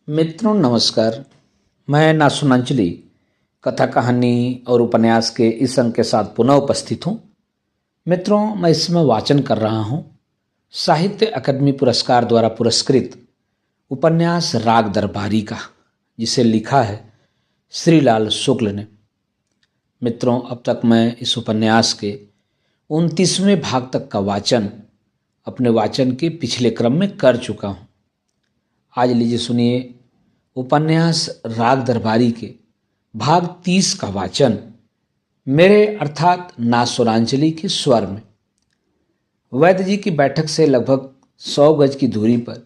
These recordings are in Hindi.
मित्रों नमस्कार। मैं नासुनांचली कथा कहानी और उपन्यास के इस अंक के साथ पुनः उपस्थित हूँ। मित्रों, मैं इस समय वाचन कर रहा हूँ साहित्य अकादमी पुरस्कार द्वारा पुरस्कृत उपन्यास राग दरबारी का, जिसे लिखा है श्रीलाल शुक्ल ने। मित्रों, अब तक मैं इस उपन्यास के 29वें भाग तक का वाचन अपने वाचन के पिछले क्रम में कर चुका हूँ। आज लीजिए सुनिए उपन्यास राग दरबारी के भाग 30 का वाचन मेरे अर्थात नासुरांचली के स्वर में। वैद्य जी की बैठक से लगभग 100 गज की दूरी पर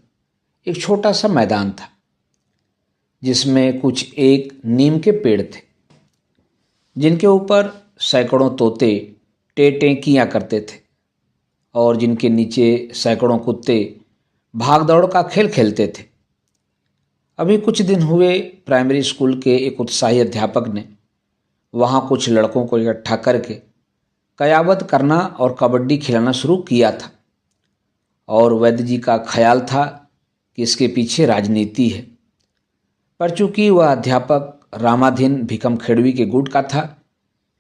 एक छोटा सा मैदान था, जिसमें कुछ एक नीम के पेड़ थे, जिनके ऊपर सैकड़ों तोते टेटें किया करते थे और जिनके नीचे सैकड़ों कुत्ते भाग दौड़ का खेल खेलते थे। अभी कुछ दिन हुए प्राइमरी स्कूल के एक उत्साही अध्यापक ने वहाँ कुछ लड़कों को इकट्ठा करके कयावत करना और कबड्डी खिलाना शुरू किया था, और वैद्य जी का ख्याल था कि इसके पीछे राजनीति है। पर चूंकि वह अध्यापक रामाधीन भीकम खेड़वी के गुट का था,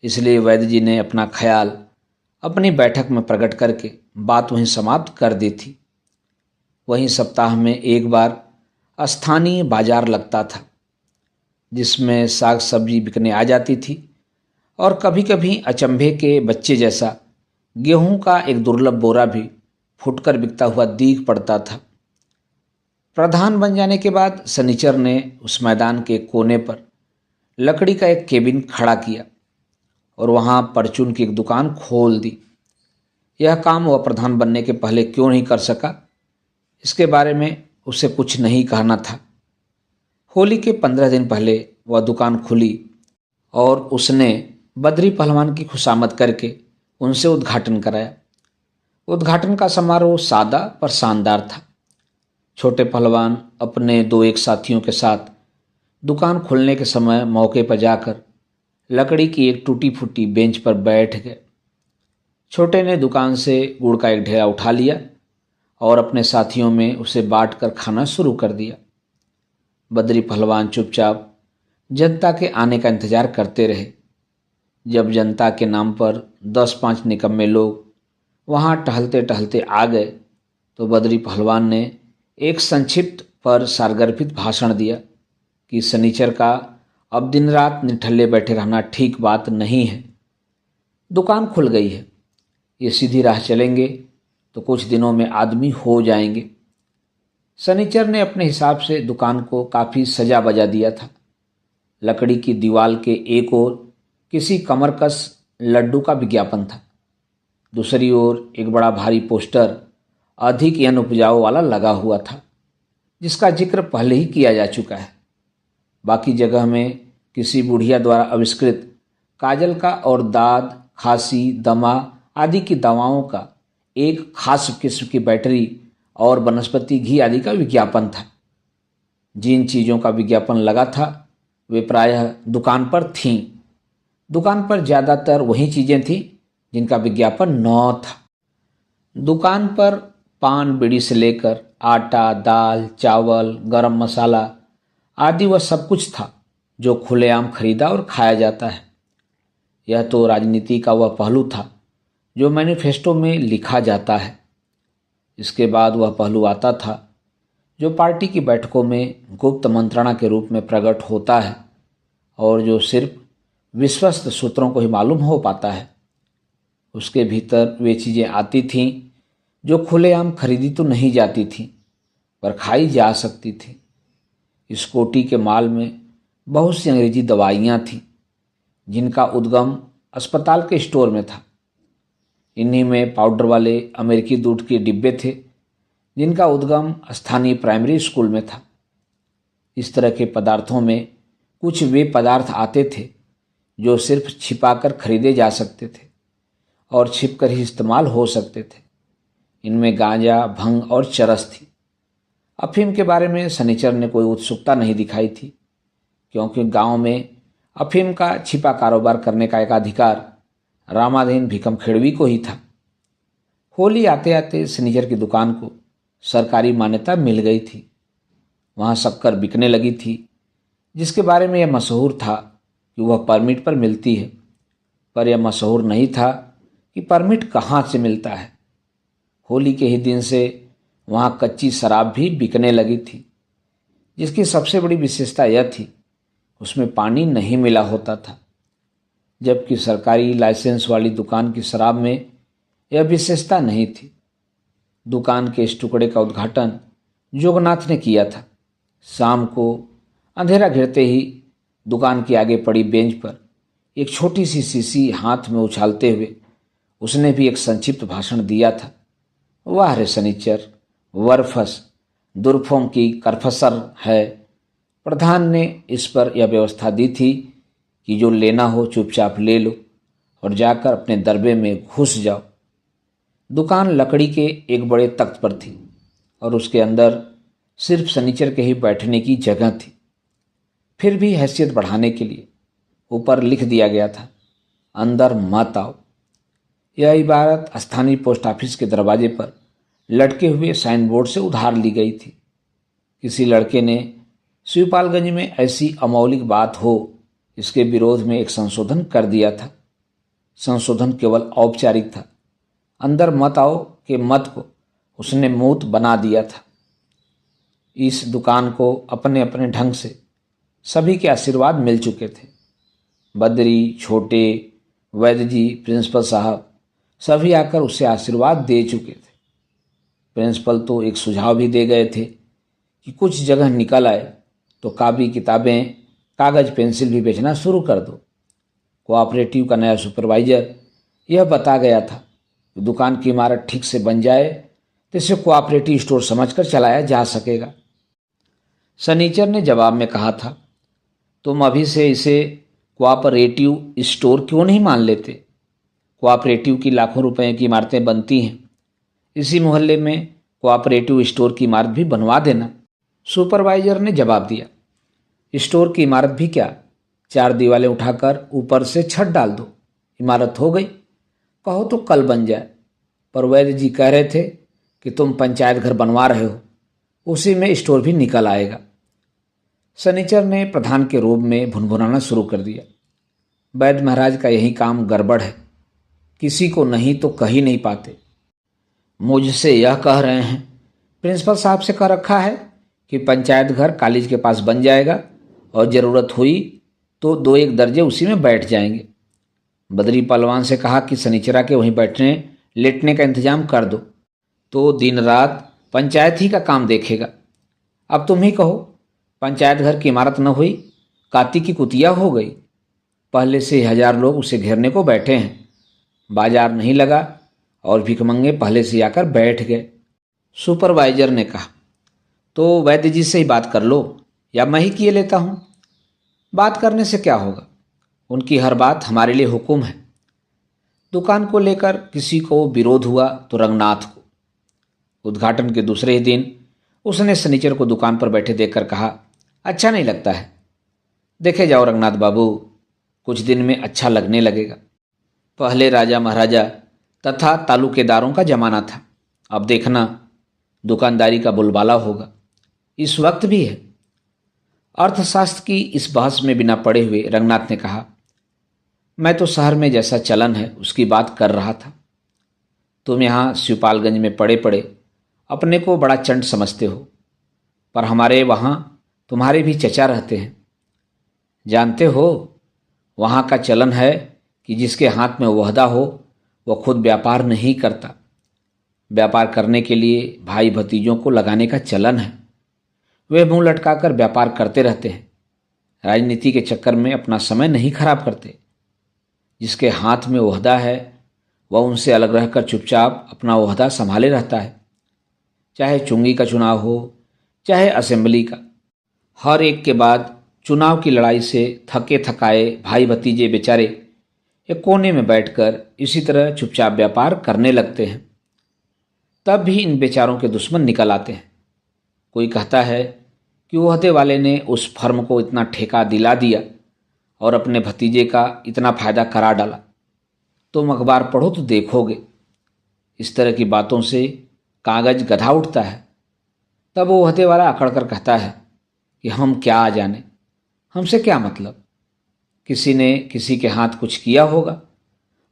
इसलिए वैद्य जी ने अपना ख्याल अपनी बैठक में प्रकट करके बात वहीं समाप्त कर दी थी। वहीं सप्ताह में एक बार स्थानीय बाजार लगता था, जिसमें साग सब्जी बिकने आ जाती थी, और कभी कभी अचंभे के बच्चे जैसा गेहूं का एक दुर्लभ बोरा भी फुटकर बिकता हुआ दिख पड़ता था। प्रधान बन जाने के बाद सनीचर ने उस मैदान के कोने पर लकड़ी का एक केबिन खड़ा किया और वहां परचून की एक दुकान खोल दी। यह काम वह प्रधान बनने के पहले क्यों नहीं कर सका, इसके बारे में उसे कुछ नहीं कहना था। होली के 15 दिन पहले वह दुकान खुली और उसने बद्री पहलवान की खुशामद करके उनसे उद्घाटन कराया। उद्घाटन का समारोह सादा पर शानदार था। छोटे पहलवान अपने 2-1 साथियों के साथ दुकान खुलने के समय मौके पर जाकर लकड़ी की एक टूटी फूटी बेंच पर बैठ गए। छोटे ने दुकान से गुड़ का एक ढेला उठा लिया और अपने साथियों में उसे बांटकर खाना शुरू कर दिया। बद्री पहलवान चुपचाप जनता के आने का इंतजार करते रहे। जब जनता के नाम पर 10-5 निकम्मे लोग वहां टहलते टहलते आ गए, तो बद्री पहलवान ने एक संक्षिप्त पर सारगर्भित भाषण दिया कि सनीचर का अब दिन रात निठल्ले बैठे रहना ठीक बात नहीं है। दुकान खुल गई है, ये सीधी राह चलेंगे तो कुछ दिनों में आदमी हो जाएंगे। सनीचर ने अपने हिसाब से दुकान को काफ़ी सजा बजा दिया था। लकड़ी की दीवार के एक ओर किसी कमरकस लड्डू का विज्ञापन था, दूसरी ओर एक बड़ा भारी पोस्टर अधिक यन उपजाऊ वाला लगा हुआ था, जिसका जिक्र पहले ही किया जा चुका है। बाकी जगह में किसी बुढ़िया द्वारा आविष्कृत काजल का और दाद, खांसी, दमा आदि की दवाओं का एक खास किस्म की बैटरी और वनस्पति घी आदि का विज्ञापन था। जिन चीज़ों का विज्ञापन लगा था वे प्रायः दुकान पर थीं। दुकान पर ज़्यादातर वही चीज़ें थीं जिनका विज्ञापन न था। दुकान पर पान बीड़ी से लेकर आटा, दाल, चावल, गरम मसाला आदि वह सब कुछ था जो खुलेआम खरीदा और खाया जाता है। यह तो राजनीति का वह पहलू था जो मैनिफेस्टो में लिखा जाता है। इसके बाद वह पहलू आता था जो पार्टी की बैठकों में गुप्त मंत्रणा के रूप में प्रकट होता है और जो सिर्फ विश्वस्त सूत्रों को ही मालूम हो पाता है। उसके भीतर वे चीज़ें आती थीं जो खुलेआम खरीदी तो नहीं जाती थीं, पर खाई जा सकती थीं। इस कोटी के माल में बहुत सी अंग्रेजी दवाइयाँ थीं, जिनका उद्गम अस्पताल के स्टोर में था। इन्हीं में पाउडर वाले अमेरिकी दूध के डिब्बे थे, जिनका उद्गम स्थानीय प्राइमरी स्कूल में था। इस तरह के पदार्थों में कुछ वे पदार्थ आते थे जो सिर्फ छिपाकर खरीदे जा सकते थे और छिपकर ही इस्तेमाल हो सकते थे। इनमें गांजा, भंग और चरस थी। अफीम के बारे में सनीचर ने कोई उत्सुकता नहीं दिखाई थी, क्योंकि गांव में अफीम का छिपा कारोबार करने का एक अधिकार रामाधीन भीकम खेड़वी को ही था। होली आते आते सनीचर की दुकान को सरकारी मान्यता मिल गई थी। वहाँ शक्कर बिकने लगी थी, जिसके बारे में यह मशहूर था कि वह परमिट पर मिलती है, पर यह मशहूर नहीं था कि परमिट कहाँ से मिलता है। होली के ही दिन से वहाँ कच्ची शराब भी बिकने लगी थी, जिसकी सबसे बड़ी विशेषता यह थी उसमें पानी नहीं मिला होता था, जबकि सरकारी लाइसेंस वाली दुकान की शराब में यह विशेषता नहीं थी। दुकान के इस टुकड़े का उद्घाटन जोगनाथ ने किया था। शाम को अंधेरा घिरते ही दुकान के आगे पड़ी बेंच पर एक छोटी सी शीशी हाथ में उछालते हुए उसने भी एक संक्षिप्त भाषण दिया था। वाह रे शनिचर, वर्फस दुर्फों की करफसर है। प्रधान ने इस पर यह व्यवस्था दी थी कि जो लेना हो चुपचाप ले लो और जाकर अपने दरबे में घुस जाओ। दुकान लकड़ी के एक बड़े तख्त पर थी और उसके अंदर सिर्फ शनिचर के ही बैठने की जगह थी। फिर भी हैसियत बढ़ाने के लिए ऊपर लिख दिया गया था, अंदर मत आओ। यह इबारत स्थानीय पोस्ट ऑफिस के दरवाजे पर लटके हुए साइन बोर्ड से उधार ली गई थी। किसी लड़के ने शिवपालगंज में ऐसी अमौलिक बात हो इसके विरोध में एक संशोधन कर दिया था। संशोधन केवल औपचारिक था। अंदर मत आओ के मत को उसने मूर्त बना दिया था। इस दुकान को अपने अपने ढंग से सभी के आशीर्वाद मिल चुके थे। बद्री, छोटे, वैद्य जी, प्रिंसिपल साहब सभी आकर उसे आशीर्वाद दे चुके थे। प्रिंसिपल तो एक सुझाव भी दे गए थे कि कुछ जगह निकल आए तो कॉपी किताबें, कागज़, पेंसिल भी बेचना शुरू कर दो। कोऑपरेटिव का नया सुपरवाइजर यह बता गया था कि दुकान की इमारत ठीक से बन जाए तो इसे कोऑपरेटिव स्टोर समझकर चलाया जा सकेगा। सनीचर ने जवाब में कहा था, तुम अभी से इसे कोऑपरेटिव स्टोर क्यों नहीं मान लेते? कोऑपरेटिव की लाखों रुपए की इमारतें बनती हैं। इसी मोहल्ले में कोऑपरेटिव स्टोर की इमारत भी बनवा देना। सुपरवाइजर ने जवाब दिया, स्टोर की इमारत भी क्या, 4 दीवारें उठाकर ऊपर से छत डाल दो, इमारत हो गई। कहो तो कल बन जाए। पर वैद्य जी कह रहे थे कि तुम पंचायत घर बनवा रहे हो, उसी में स्टोर भी निकल आएगा। सनीचर ने प्रधान के रूप में भुनभुनाना शुरू कर दिया। वैद्य महाराज का यही काम गड़बड़ है, किसी को नहीं तो कह ही नहीं पाते। मुझसे यह कह रहे हैं, प्रिंसिपल साहब से कह रखा है कि पंचायत घर कॉलेज के पास बन जाएगा और ज़रूरत हुई तो 2-1 दर्जे उसी में बैठ जाएंगे। बद्री पहलवान से कहा कि शनिचरा के वहीं बैठने लेटने का इंतजाम कर दो, तो दिन रात पंचायत ही का काम देखेगा। अब तुम ही कहो, पंचायत घर की इमारत न हुई, काती की कुतिया हो गई। पहले से 1000 लोग उसे घेरने को बैठे हैं। बाजार नहीं लगा और भिखमंगे पहले से आकर बैठ गए। सुपरवाइजर ने कहा, तो वैद्य जी से ही बात कर लो या मैं ही किए लेता हूँ। बात करने से क्या होगा, उनकी हर बात हमारे लिए हुक्म है। दुकान को लेकर किसी को विरोध हुआ तो रंगनाथ को। उद्घाटन के दूसरे ही दिन उसने शनिचर को दुकान पर बैठे देखकर कहा, अच्छा नहीं लगता है, देखे जाओ रंगनाथ बाबू, कुछ दिन में अच्छा लगने लगेगा। पहले राजा महाराजा तथा तालुकेदारों का जमाना था, अब देखना दुकानदारी का बोलबाला होगा। इस वक्त भी है। अर्थशास्त्र की इस बहस में बिना पड़े हुए रंगनाथ ने कहा, मैं तो शहर में जैसा चलन है उसकी बात कर रहा था। तुम यहाँ शिवपालगंज में पड़े पड़े अपने को बड़ा चंट समझते हो, पर हमारे वहाँ तुम्हारे भी चचा रहते हैं। जानते हो, वहाँ का चलन है कि जिसके हाथ में ओहदा हो वह खुद व्यापार नहीं करता। व्यापार करने के लिए भाई भतीजों को लगाने का चलन है। वे मुंह लटकाकर व्यापार करते रहते हैं, राजनीति के चक्कर में अपना समय नहीं खराब करते। जिसके हाथ में ओहदा है वह उनसे अलग रहकर चुपचाप अपना ओहदा संभाले रहता है, चाहे चुंगी का चुनाव हो चाहे असेंबली का। हर एक के बाद चुनाव की लड़ाई से थके थकाए भाई भतीजे बेचारे एक कोने में बैठकर इसी तरह चुपचाप व्यापार करने लगते हैं। तब भी इन बेचारों के दुश्मन निकल आते हैं। कोई कहता है कि ओहदे वाले ने उस फर्म को इतना ठेका दिला दिया और अपने भतीजे का इतना फायदा करा डाला। तुम अखबार पढ़ो तो देखोगे, इस तरह की बातों से कागज गधा उठता है। तब वो ओहदे वाला अकड़ कर कहता है, कि हम क्या जाने, हमसे क्या मतलब, किसी ने किसी के हाथ कुछ किया होगा,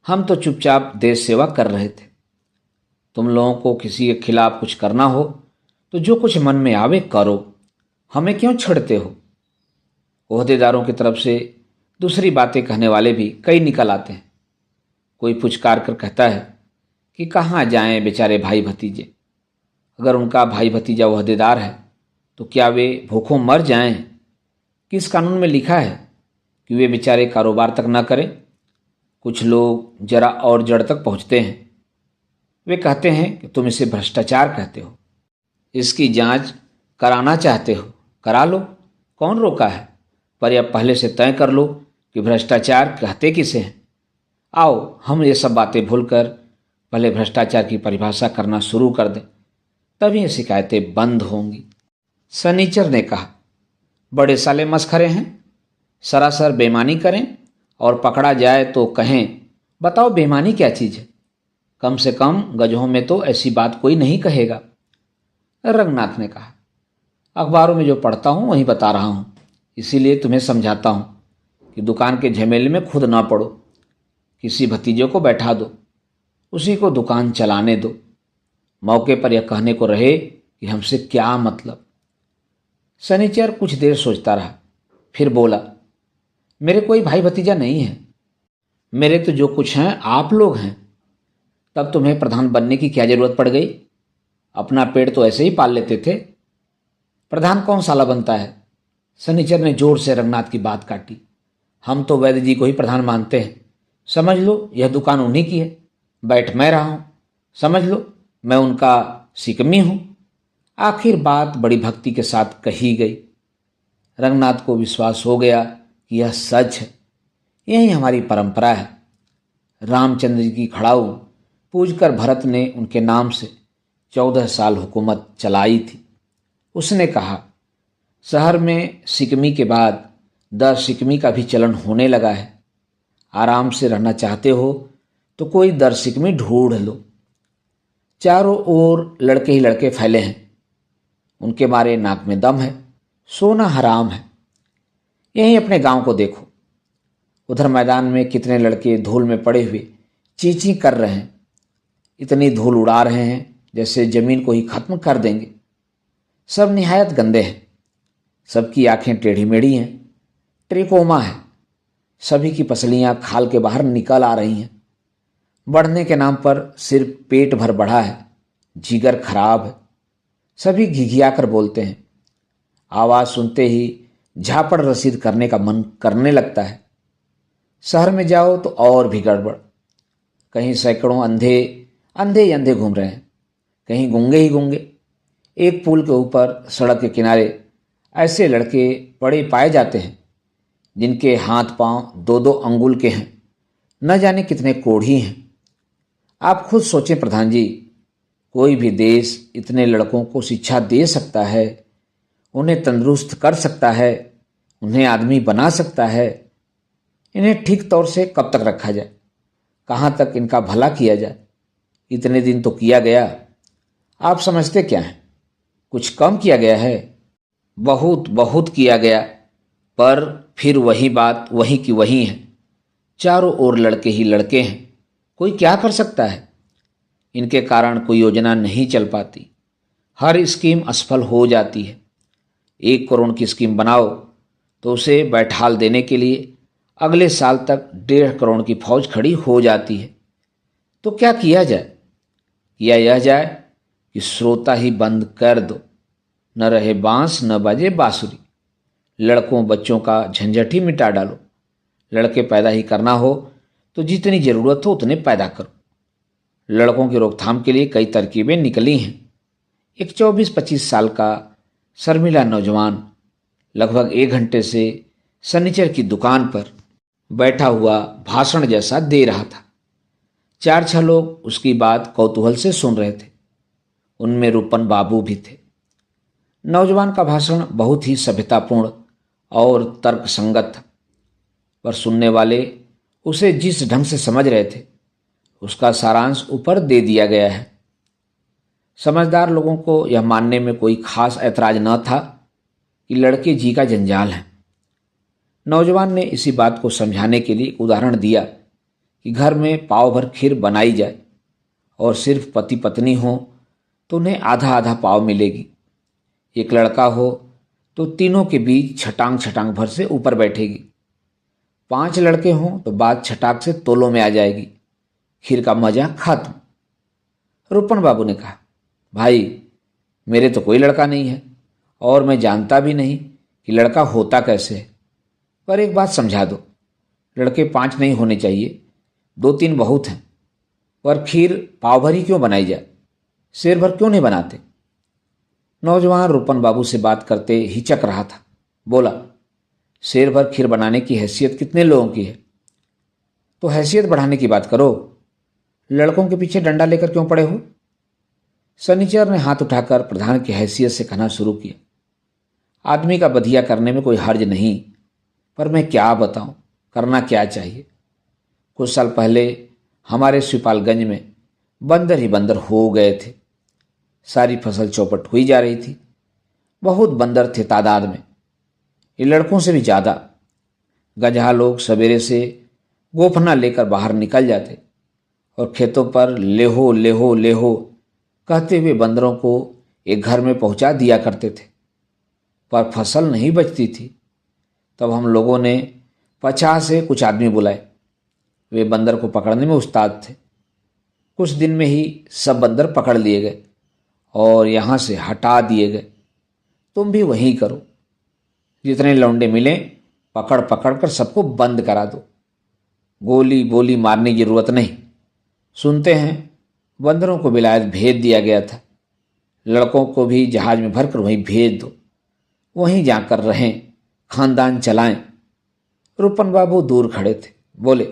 हम तो चुपचाप देश सेवा कर रहे थे। तुम लोगों को किसी के खिलाफ कुछ करना हो तो जो कुछ मन में आवे करो, हमें क्यों छेड़ते हो। ओहदेदारों की तरफ से दूसरी बातें कहने वाले भी कई निकल आते हैं। कोई पुचकार कर कहता है कि कहाँ जाएं बेचारे भाई भतीजे, अगर उनका भाई भतीजा ओहदेदार है तो क्या वे भूखों मर जाएं। किस कानून में लिखा है कि वे बेचारे कारोबार तक ना करें। कुछ लोग जरा और जड़ तक पहुंचते हैं। वे कहते हैं कि तुम इसे भ्रष्टाचार कहते हो, इसकी जांच कराना चाहते हो, करा लो, कौन रोका है, पर यह पहले से तय कर लो कि भ्रष्टाचार कहते किसे हैं। आओ हम ये सब बातें भूलकर पहले भ्रष्टाचार की परिभाषा करना शुरू कर दें, तभी ये शिकायतें बंद होंगी। सनीचर ने कहा, बड़े साले मस्खरे हैं, सरासर बेईमानी करें और पकड़ा जाए तो कहें बताओ बेईमानी क्या चीज़ है। कम से कम गजहों में तो ऐसी बात कोई नहीं कहेगा। रंगनाथ ने कहा, अखबारों में जो पढ़ता हूँ वही बता रहा हूँ, इसीलिए तुम्हें समझाता हूँ कि दुकान के झमेले में खुद ना पड़ो। किसी भतीजे को बैठा दो, उसी को दुकान चलाने दो। मौके पर यह कहने को रहे कि हमसे क्या मतलब। सनीचर कुछ देर सोचता रहा, फिर बोला, मेरे कोई भाई भतीजा नहीं है, मेरे तो जो कुछ हैं आप लोग हैं। तब तुम्हें प्रधान बनने की क्या जरूरत पड़ गई, अपना पेट तो ऐसे ही पाल लेते थे। प्रधान कौन साला बनता है। सनीचर ने जोर से रंगनाथ की बात काटी, हम तो वैद्य जी को ही प्रधान मानते हैं। समझ लो यह दुकान उन्हीं की है, बैठ मैं रहा हूं, समझ लो मैं उनका सिकमी हूं। आखिर बात बड़ी भक्ति के साथ कही गई। रंगनाथ को विश्वास हो गया कि यह सच है, यही हमारी परंपरा है। रामचंद्र जी की खड़ाऊ पूजकर भरत ने उनके नाम से 14 साल हुकूमत चलाई थी। उसने कहा, शहर में सिकमी के बाद दर सिकमी का भी चलन होने लगा है। आराम से रहना चाहते हो तो कोई दर सिकमी ढूंढ लो। चारों ओर लड़के ही लड़के फैले हैं, उनके मारे नाक में दम है, सोना हराम है। यहीं अपने गांव को देखो, उधर मैदान में कितने लड़के धूल में पड़े हुए चींची कर रहे हैं, इतनी धूल उड़ा रहे हैं जैसे जमीन को ही खत्म कर देंगे। सब निहायत गंदे हैं, सबकी आंखें टेढ़ी मेढ़ी हैं, ट्रिकोमा है, सभी की पसलियां खाल के बाहर निकल आ रही हैं। बढ़ने के नाम पर सिर्फ पेट भर बढ़ा है, जिगर खराब है। सभी घिघिया कर बोलते हैं, आवाज़ सुनते ही झापड़ रसीद करने का मन करने लगता है। शहर में जाओ तो और भी गड़बड़, कहीं सैकड़ों अंधे अंधे ही अंधे घूम रहे हैं, कहीं गूंगे ही गूंगे। एक पुल के ऊपर सड़क के किनारे ऐसे लड़के पड़े पाए जाते हैं जिनके हाथ पांव 2-2 अंगुल के हैं, न जाने कितने कोढ़ी हैं। आप खुद सोचें प्रधान जी, कोई भी देश इतने लड़कों को शिक्षा दे सकता है, उन्हें तंदुरुस्त कर सकता है, उन्हें आदमी बना सकता है, इन्हें ठीक तौर से कब तक रखा जाए, कहाँ तक इनका भला किया जाए। इतने दिन तो किया गया, आप समझते क्या हैं, कुछ कम किया गया है? बहुत बहुत किया गया, पर फिर वही बात वही की वही है। चारों ओर लड़के ही लड़के हैं, कोई क्या कर सकता है। इनके कारण कोई योजना नहीं चल पाती, हर स्कीम असफल हो जाती है। 1 करोड़ की स्कीम बनाओ तो उसे बैठाल देने के लिए अगले साल तक 1.5 करोड़ की फौज खड़ी हो जाती है। तो क्या किया जाए? किया यह जाए कि श्रोता ही बंद कर दो, न रहे बांस न बजे बांसुरी। लड़कों बच्चों का झंझट ही मिटा डालो। लड़के पैदा ही करना हो तो जितनी ज़रूरत हो उतने पैदा करो। लड़कों की रोकथाम के लिए कई तरकीबें निकली हैं। एक 24-25 साल का शर्मिला नौजवान लगभग 1 घंटे से सनीचर की दुकान पर बैठा हुआ भाषण जैसा दे रहा था। 4-6 लोग उसकी बात कौतूहल से सुन रहे थे, उनमें रूपन बाबू भी थे। नौजवान का भाषण बहुत ही सभ्यतापूर्ण और तर्कसंगत था, पर सुनने वाले उसे जिस ढंग से समझ रहे थे उसका सारांश ऊपर दे दिया गया है। समझदार लोगों को यह मानने में कोई खास ऐतराज न था कि लड़के जी का जंजाल है। नौजवान ने इसी बात को समझाने के लिए एक उदाहरण दिया कि घर में पाव भर खीर बनाई जाए और सिर्फ पति पत्नी हो तो उन्हें आधा आधा पाव मिलेगी। एक लड़का हो तो तीनों के बीच छटांग छटांग भर से ऊपर बैठेगी। 5 लड़के हों तो बात छटाक से तोलों में आ जाएगी। खीर का मजा खत्म। रूपन बाबू ने कहा, भाई मेरे तो कोई लड़का नहीं है और मैं जानता भी नहीं कि लड़का होता कैसे है, पर एक बात समझा दो, लड़के 5 नहीं होने चाहिए, 2-3 बहुत हैं। पर खीर पाव भर ही क्यों बनाई जाए, शेर भर क्यों नहीं बनाते? नौजवान रूपन बाबू से बात करते हिचक रहा था। बोला, शेर भर खीर बनाने की हैसियत कितने लोगों की है? तो हैसियत बढ़ाने की बात करो, लड़कों के पीछे डंडा लेकर क्यों पड़े हो? सनीचर ने हाथ उठाकर प्रधान की हैसियत से कहना शुरू किया, आदमी का बधिया करने में कोई हर्ज नहीं, पर मैं क्या बताऊं, करना क्या चाहिए। कुछ साल पहले हमारे शिवपालगंज में बंदर ही बंदर हो गए थे। सारी फसल चौपट हुई जा रही थी। बहुत बंदर थे तादाद में, ये लड़कों से भी ज़्यादा। गजहा लोग सवेरे से गोफना लेकर बाहर निकल जाते और खेतों पर लेहो लेहो लेहो कहते हुए बंदरों को एक घर में पहुंचा दिया करते थे, पर फसल नहीं बचती थी। तब हम लोगों ने 50 से कुछ आदमी बुलाए। वे बंदर को पकड़ने में उस्ताद थे। कुछ दिन में ही सब बंदर पकड़ लिए गए और यहाँ से हटा दिए गए। तुम भी वही करो, जितने लौंडे मिले पकड़ पकड़ कर सबको बंद करा दो। गोली बोली मारने की जरूरत नहीं। सुनते हैं बंदरों को विलायत भेज दिया गया था। लड़कों को भी जहाज में भरकर वहीं भेज दो, वहीं जाकर रहें, खानदान चलाएं। रूपन बाबू दूर खड़े थे। बोले,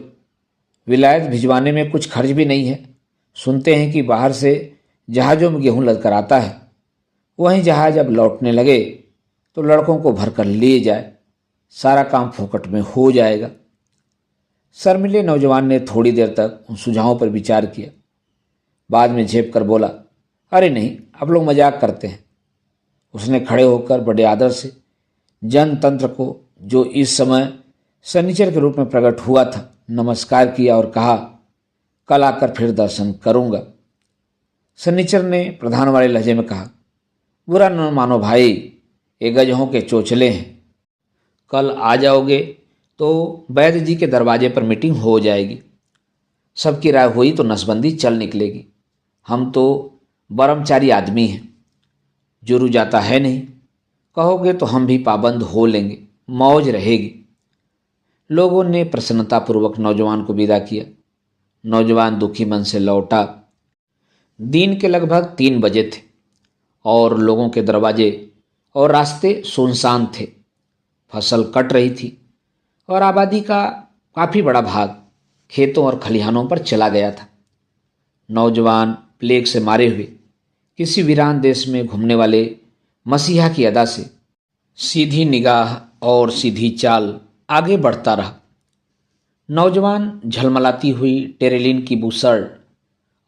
विलायत भिजवाने में कुछ खर्च भी नहीं है। सुनते हैं कि बाहर से जहाज़ों में गेहूं लदकर आता है। वहीं जहाज अब लौटने लगे तो लड़कों को भरकर ले जाए, सारा काम फोकट में हो जाएगा। शर्मिले नौजवान ने थोड़ी देर तक उन सुझावों पर विचार किया। बाद में झेप कर बोला, अरे नहीं, आप लोग मजाक करते हैं। उसने खड़े होकर बड़े आदर से जनतंत्र को, जो इस समय सनीचर के रूप में प्रकट हुआ था, नमस्कार किया और कहा, कल आकर फिर दर्शन करूंगा। सनीचर ने प्रधान वाले लहजे में कहा, बुरा न मानो भाई, ये गजहों के चोचले हैं। कल आ जाओगे तो वैद्य जी के दरवाजे पर मीटिंग हो जाएगी। सबकी राय हुई तो नसबंदी चल निकलेगी। हम तो ब्रह्मचारी आदमी हैं, जुरू जाता है नहीं। कहोगे तो हम भी पाबंद हो लेंगे, मौज रहेगी। लोगों ने प्रसन्नतापूर्वक नौजवान को विदा किया। नौजवान दुखी मन से लौटा। दिन के लगभग 3 बजे थे और लोगों के दरवाजे और रास्ते सुनसान थे। फसल कट रही थी और आबादी का काफ़ी बड़ा भाग खेतों और खलिहानों पर चला गया था। नौजवान प्लेग से मारे हुए किसी वीरान देश में घूमने वाले मसीहा की अदा से सीधी निगाह और सीधी चाल आगे बढ़ता रहा। नौजवान झलमलाती हुई टेरेलिन की बुशर्ट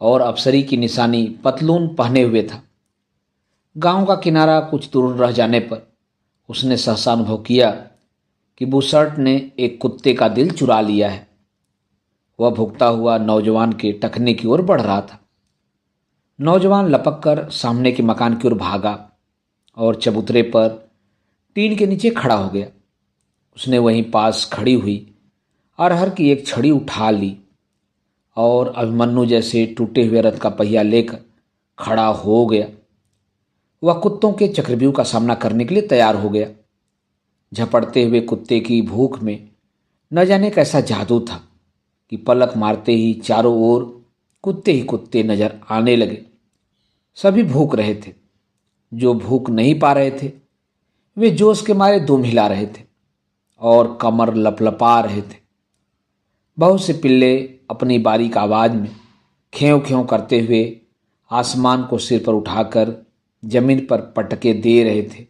और अफसरी की निशानी पतलून पहने हुए था। गांव का किनारा कुछ दूर रह जाने पर उसने सहसा अनुभव किया कि बुशर्ट ने एक कुत्ते का दिल चुरा लिया है। वह भुगता हुआ नौजवान के टखने की ओर बढ़ रहा था। नौजवान लपक कर सामने के मकान की ओर भागा और चबूतरे पर टीन के नीचे खड़ा हो गया। उसने वहीं पास खड़ी हुई अरहर की एक छड़ी उठा ली और अभिमन्यु जैसे टूटे हुए रथ का पहिया लेकर खड़ा हो गया। वह कुत्तों के चक्रव्यूह का सामना करने के लिए तैयार हो गया। झपड़ते हुए कुत्ते की भूख में न जाने कैसा जादू था कि पलक मारते ही चारों ओर कुत्ते ही कुत्ते नजर आने लगे। सभी भूख रहे थे। जो भूख नहीं पा रहे थे वे जोश के मारे दुम हिला रहे थे और कमर लपलपा रहे थे। बहुत से पिल्ले अपनी बारीक आवाज में खेव खेव करते हुए आसमान को सिर पर उठाकर जमीन पर पटके दे रहे थे।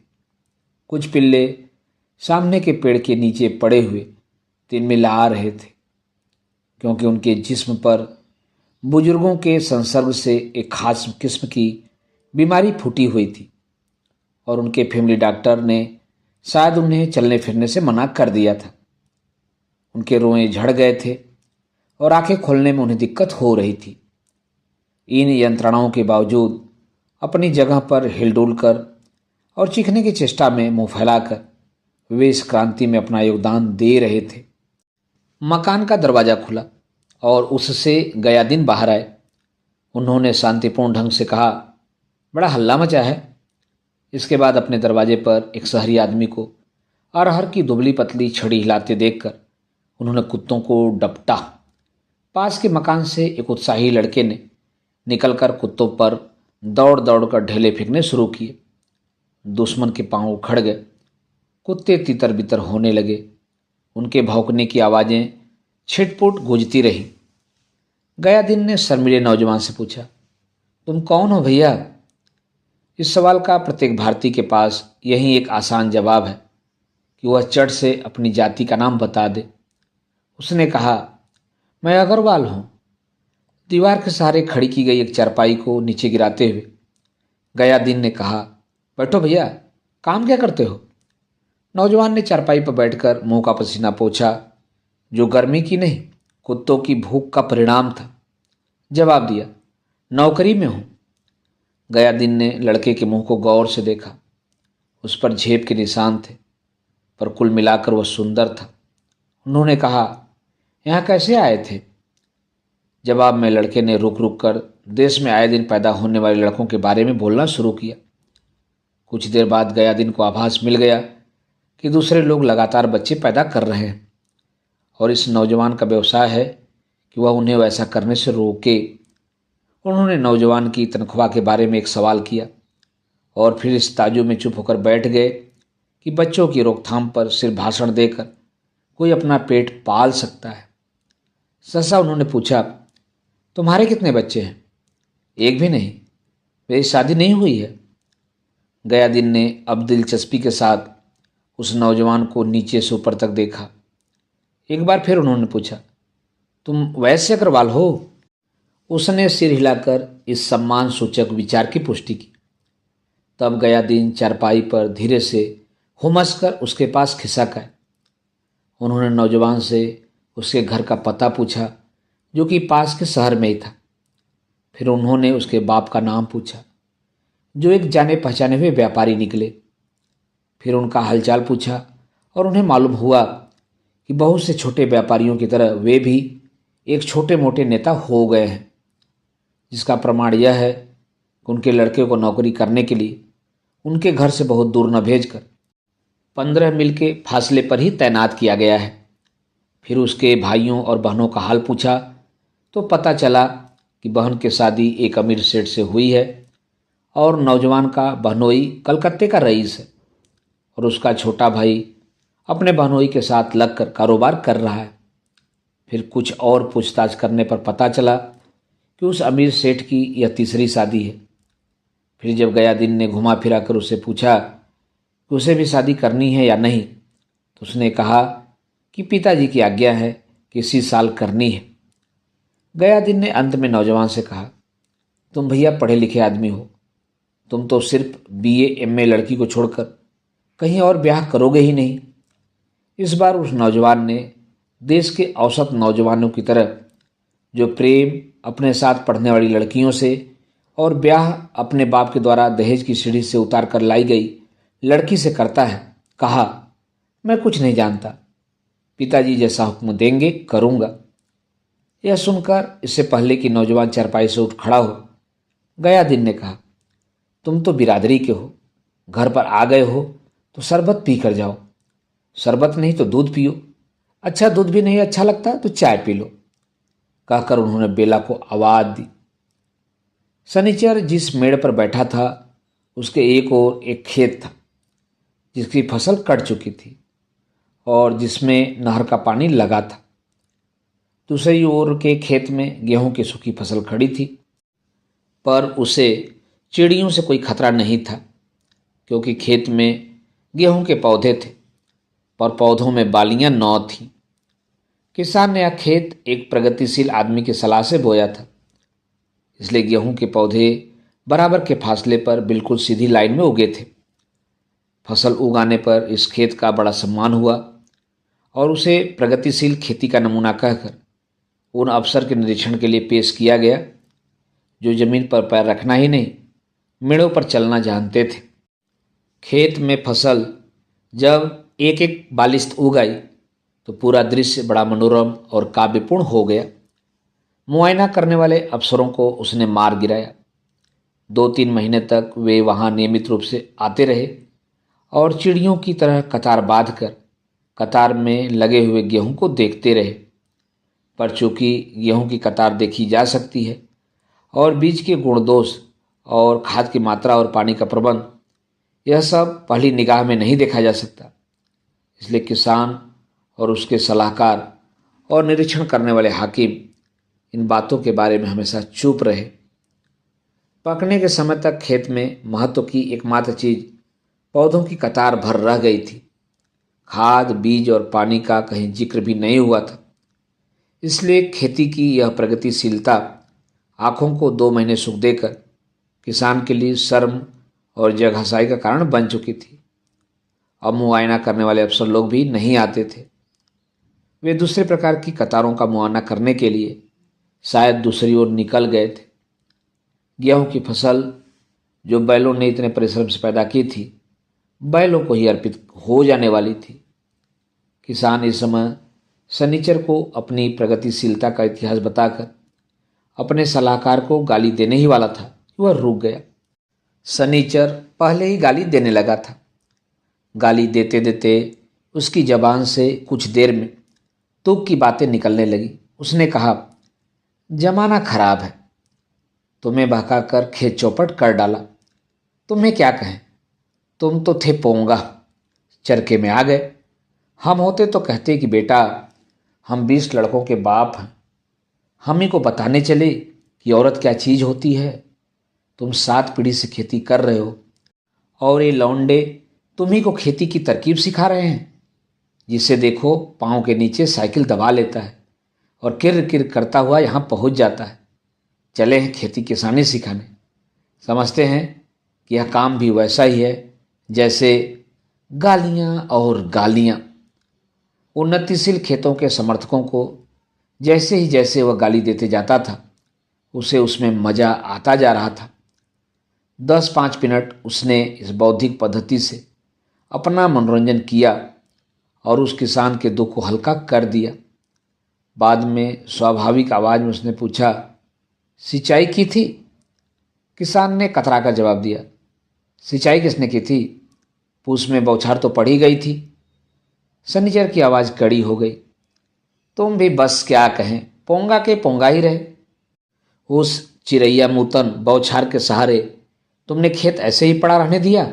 कुछ पिल्ले सामने के पेड़ के नीचे पड़े हुए तिलमिला रहे थे, क्योंकि उनके जिस्म पर बुजुर्गों के संसर्ग से एक खास किस्म की बीमारी फूटी हुई थी और उनके फैमिली डॉक्टर ने शायद उन्हें चलने फिरने से मना कर दिया था। उनके रोए झड़ गए थे और आंखें खोलने में उन्हें दिक्कत हो रही थी। इन यंत्रणाओं के बावजूद अपनी जगह पर हिलडुल कर और चीखने की चेष्टा में मुंह फैलाकर वे इस क्रांति में अपना योगदान दे रहे थे। मकान का दरवाजा खुला और उससे गयादीन बाहर आए। उन्होंने शांतिपूर्ण ढंग से कहा, बड़ा हल्ला मचा है। इसके बाद अपने दरवाजे पर एक शहरी आदमी को अरहर की दुबली पतली छड़ी हिलाते देखकर उन्होंने कुत्तों को डपटा। पास के मकान से एक उत्साही लड़के ने निकलकर कुत्तों पर दौड़ दौड़ कर ढेले फेंकने शुरू किए। दुश्मन के पांव उखड़ गए। कुत्ते तितर बितर होने लगे। उनके भौंकने की आवाज़ें छिटपुट गूंजती रही। गयादीन ने शर्मीले नौजवान से पूछा, तुम कौन हो भैया? इस सवाल का प्रत्येक भारतीय के पास यही एक आसान जवाब है कि वह चट से अपनी जाति का नाम बता दे। उसने कहा, मैं अग्रवाल हूँ। दीवार के सहारे खड़ी की गई एक चारपाई को नीचे गिराते हुए गयादीन ने कहा, बैठो भैया, काम क्या करते हो? नौजवान ने चारपाई पर बैठकर मुंह का पसीना पोंछा, जो गर्मी की नहीं कुत्तों की भूख का परिणाम था। जवाब दिया, नौकरी में हूँ। गयादीन ने लड़के के मुंह को गौर से देखा। उस पर झेप के निशान थे, पर कुल मिलाकर वह सुंदर था। उन्होंने कहा, यहाँ कैसे आए थे? जवाब में लड़के ने रुक रुक कर देश में आए दिन पैदा होने वाले लड़कों के बारे में बोलना शुरू किया। कुछ देर बाद गयादीन को आभास मिल गया कि दूसरे लोग लगातार बच्चे पैदा कर रहे हैं और इस नौजवान का व्यवसाय है कि वह उन्हें वैसा करने से रोके। उन्होंने नौजवान की तनख्वाह के बारे में एक सवाल किया और फिर इस ताज्जुब में चुप होकर बैठ गए कि बच्चों की रोकथाम पर सिर्फ भाषण देकर कोई अपना पेट पाल सकता है। सहसा उन्होंने पूछा, तुम्हारे कितने बच्चे हैं? एक भी नहीं, मेरी शादी नहीं हुई है। गयादीन ने अब दिलचस्पी के साथ उस नौजवान को नीचे से ऊपर तक देखा। एक बार फिर उन्होंने पूछा, तुम वैश्य अग्रवाल हो? उसने सिर हिलाकर इस सम्मान सूचक विचार की पुष्टि की। तब गयादीन चारपाई पर धीरे से हुमस कर उसके पास खिसक आए। उन्होंने नौजवान से उसके घर का पता पूछा, जो कि पास के शहर में ही था। फिर उन्होंने उसके बाप का नाम पूछा, जो एक जाने पहचाने हुए व्यापारी निकले। फिर उनका हालचाल पूछा और उन्हें मालूम हुआ कि बहुत से छोटे व्यापारियों की तरह वे भी एक छोटे मोटे नेता हो गए हैं, जिसका प्रमाण यह है कि उनके लड़के को नौकरी करने के लिए उनके घर से बहुत दूर न भेजकर 15 मील के फासले पर ही तैनात किया गया है। फिर उसके भाइयों और बहनों का हाल पूछा तो पता चला कि बहन की शादी एक अमीर सेठ से हुई है और नौजवान का बहनोई कलकत्ते का रईस है और उसका छोटा भाई अपने बहनोई के साथ लगकर कारोबार कर रहा है। फिर कुछ और पूछताछ करने पर पता चला कि उस अमीर सेठ की यह तीसरी शादी है। फिर जब गयादीन ने घुमा फिरा कर उससे पूछा कि उसे भी शादी करनी है या नहीं, तो उसने कहा कि पिताजी की आज्ञा है कि इसी साल करनी है। गयादीन ने अंत में नौजवान से कहा, तुम भैया पढ़े लिखे आदमी हो, तुम तो सिर्फ BA MA लड़की को छोड़कर कहीं और ब्याह करोगे ही नहीं। इस बार उस नौजवान ने देश के औसत नौजवानों की तरह, जो प्रेम अपने साथ पढ़ने वाली लड़कियों से और ब्याह अपने बाप के द्वारा दहेज की सीढ़ी से उतार कर लाई गई लड़की से करता है, कहा, मैं कुछ नहीं जानता, पिताजी जैसा हुक्म देंगे करूँगा। यह सुनकर इससे पहले कि नौजवान चारपाई से उठ खड़ा हो, गयादीन ने कहा, तुम तो बिरादरी के हो, घर पर आ गए हो तो शरबत पी कर जाओ। शरबत नहीं तो दूध पियो, अच्छा दूध भी नहीं अच्छा लगता तो चाय पी लो। कहकर उन्होंने बेला को आवाज दी। शनिचर जिस मेड़ पर बैठा था उसके एक ओर एक खेत था जिसकी फसल कट चुकी थी और जिसमें नहर का पानी लगा था। दूसरी ओर के खेत में गेहूं की सूखी फसल खड़ी थी, पर उसे चिड़ियों से कोई खतरा नहीं था, क्योंकि खेत में गेहूं के पौधे थे पर पौधों में बालियां न थीं। किसान ने यह खेत एक प्रगतिशील आदमी की सलाह से बोया था, इसलिए गेहूं के पौधे बराबर के फासले पर बिल्कुल सीधी लाइन में उगे थे। फसल उगाने पर इस खेत का बड़ा सम्मान हुआ और उसे प्रगतिशील खेती का नमूना कहकर उन अफसर के निरीक्षण के लिए पेश किया गया जो जमीन पर पैर रखना ही नहीं, मेड़ों पर चलना जानते थे। खेत में फसल जब एक एक बालिश्त उग आई तो पूरा दृश्य बड़ा मनोरम और काव्यपूर्ण हो गया। मुआयना करने वाले अफसरों को उसने मार गिराया। 2-3 महीने तक वे वहां नियमित रूप से आते रहे और चिड़ियों की तरह कतार बांधकर कतार में लगे हुए गेहूं को देखते रहे। पर चूंकि गेहूं की कतार देखी जा सकती है और बीज के गुण दोष और खाद की मात्रा और पानी का प्रबंध, यह सब पहली निगाह में नहीं देखा जा सकता, इसलिए किसान और उसके सलाहकार और निरीक्षण करने वाले हाकिम इन बातों के बारे में हमेशा चुप रहे। पकने के समय तक खेत में महत्व की एकमात्र चीज पौधों की कतार भर रह गई थी। खाद, बीज और पानी का कहीं जिक्र भी नहीं हुआ था। इसलिए खेती की यह प्रगतिशीलता आंखों को 2 महीने सुख देकर किसान के लिए शर्म और जगहसाई का कारण बन चुकी थी। अब मुआयना करने वाले अफसर लोग भी नहीं आते थे। वे दूसरे प्रकार की कतारों का मुआयना करने के लिए शायद दूसरी ओर निकल गए थे। गेहूं की फसल जो बैलों ने इतने परिश्रम से पैदा की थी, बैलों को ही अर्पित हो जाने वाली थी। किसान इस समय शनिचर को अपनी प्रगतिशीलता का इतिहास बताकर अपने सलाहकार को गाली देने ही वाला था कि वह रुक गया। शनिचर पहले ही गाली देने लगा था। गाली देते देते उसकी जबान से कुछ देर में तुक की बातें निकलने लगी। उसने कहा, जमाना खराब है, तुम्हें बहकाकर खेत चौपट कर डाला। तुम्हें क्या कहें, तुम तो थे पोंगा, चरखे में आ गए। हम होते तो कहते कि बेटा, हम 20 लड़कों के बाप हैं, हम ही को बताने चले कि औरत क्या चीज़ होती है। तुम 7 पीढ़ी से खेती कर रहे हो और ये लौंडे तुम्ही को खेती की तरकीब सिखा रहे हैं। जिसे देखो पाँव के नीचे साइकिल दबा लेता है और किर किर करता हुआ यहाँ पहुँच जाता है। चले हैं खेती किसानी सिखाने। समझते हैं कि यह काम भी वैसा ही है जैसे गालियाँ और गालियाँ। उन्नतिशील खेतों के समर्थकों को जैसे वह गाली देते जाता था, उसे उसमें मज़ा आता जा रहा था। 10-5 मिनट उसने इस बौद्धिक पद्धति से अपना मनोरंजन किया और उस किसान के दुख को हल्का कर दिया। बाद में स्वाभाविक आवाज़ में उसने पूछा, सिंचाई की थी? किसान ने कतरा कर जवाब दिया, सिंचाई किसने की थी? पूछ में बौछार तो पड़ी गई थी। शनिचर की आवाज़ कड़ी हो गई, तुम भी बस क्या कहें, पोंगा के पोंगा ही रहे। उस चिरैया मुतन बौछार के सहारे तुमने खेत ऐसे ही पड़ा रहने दिया?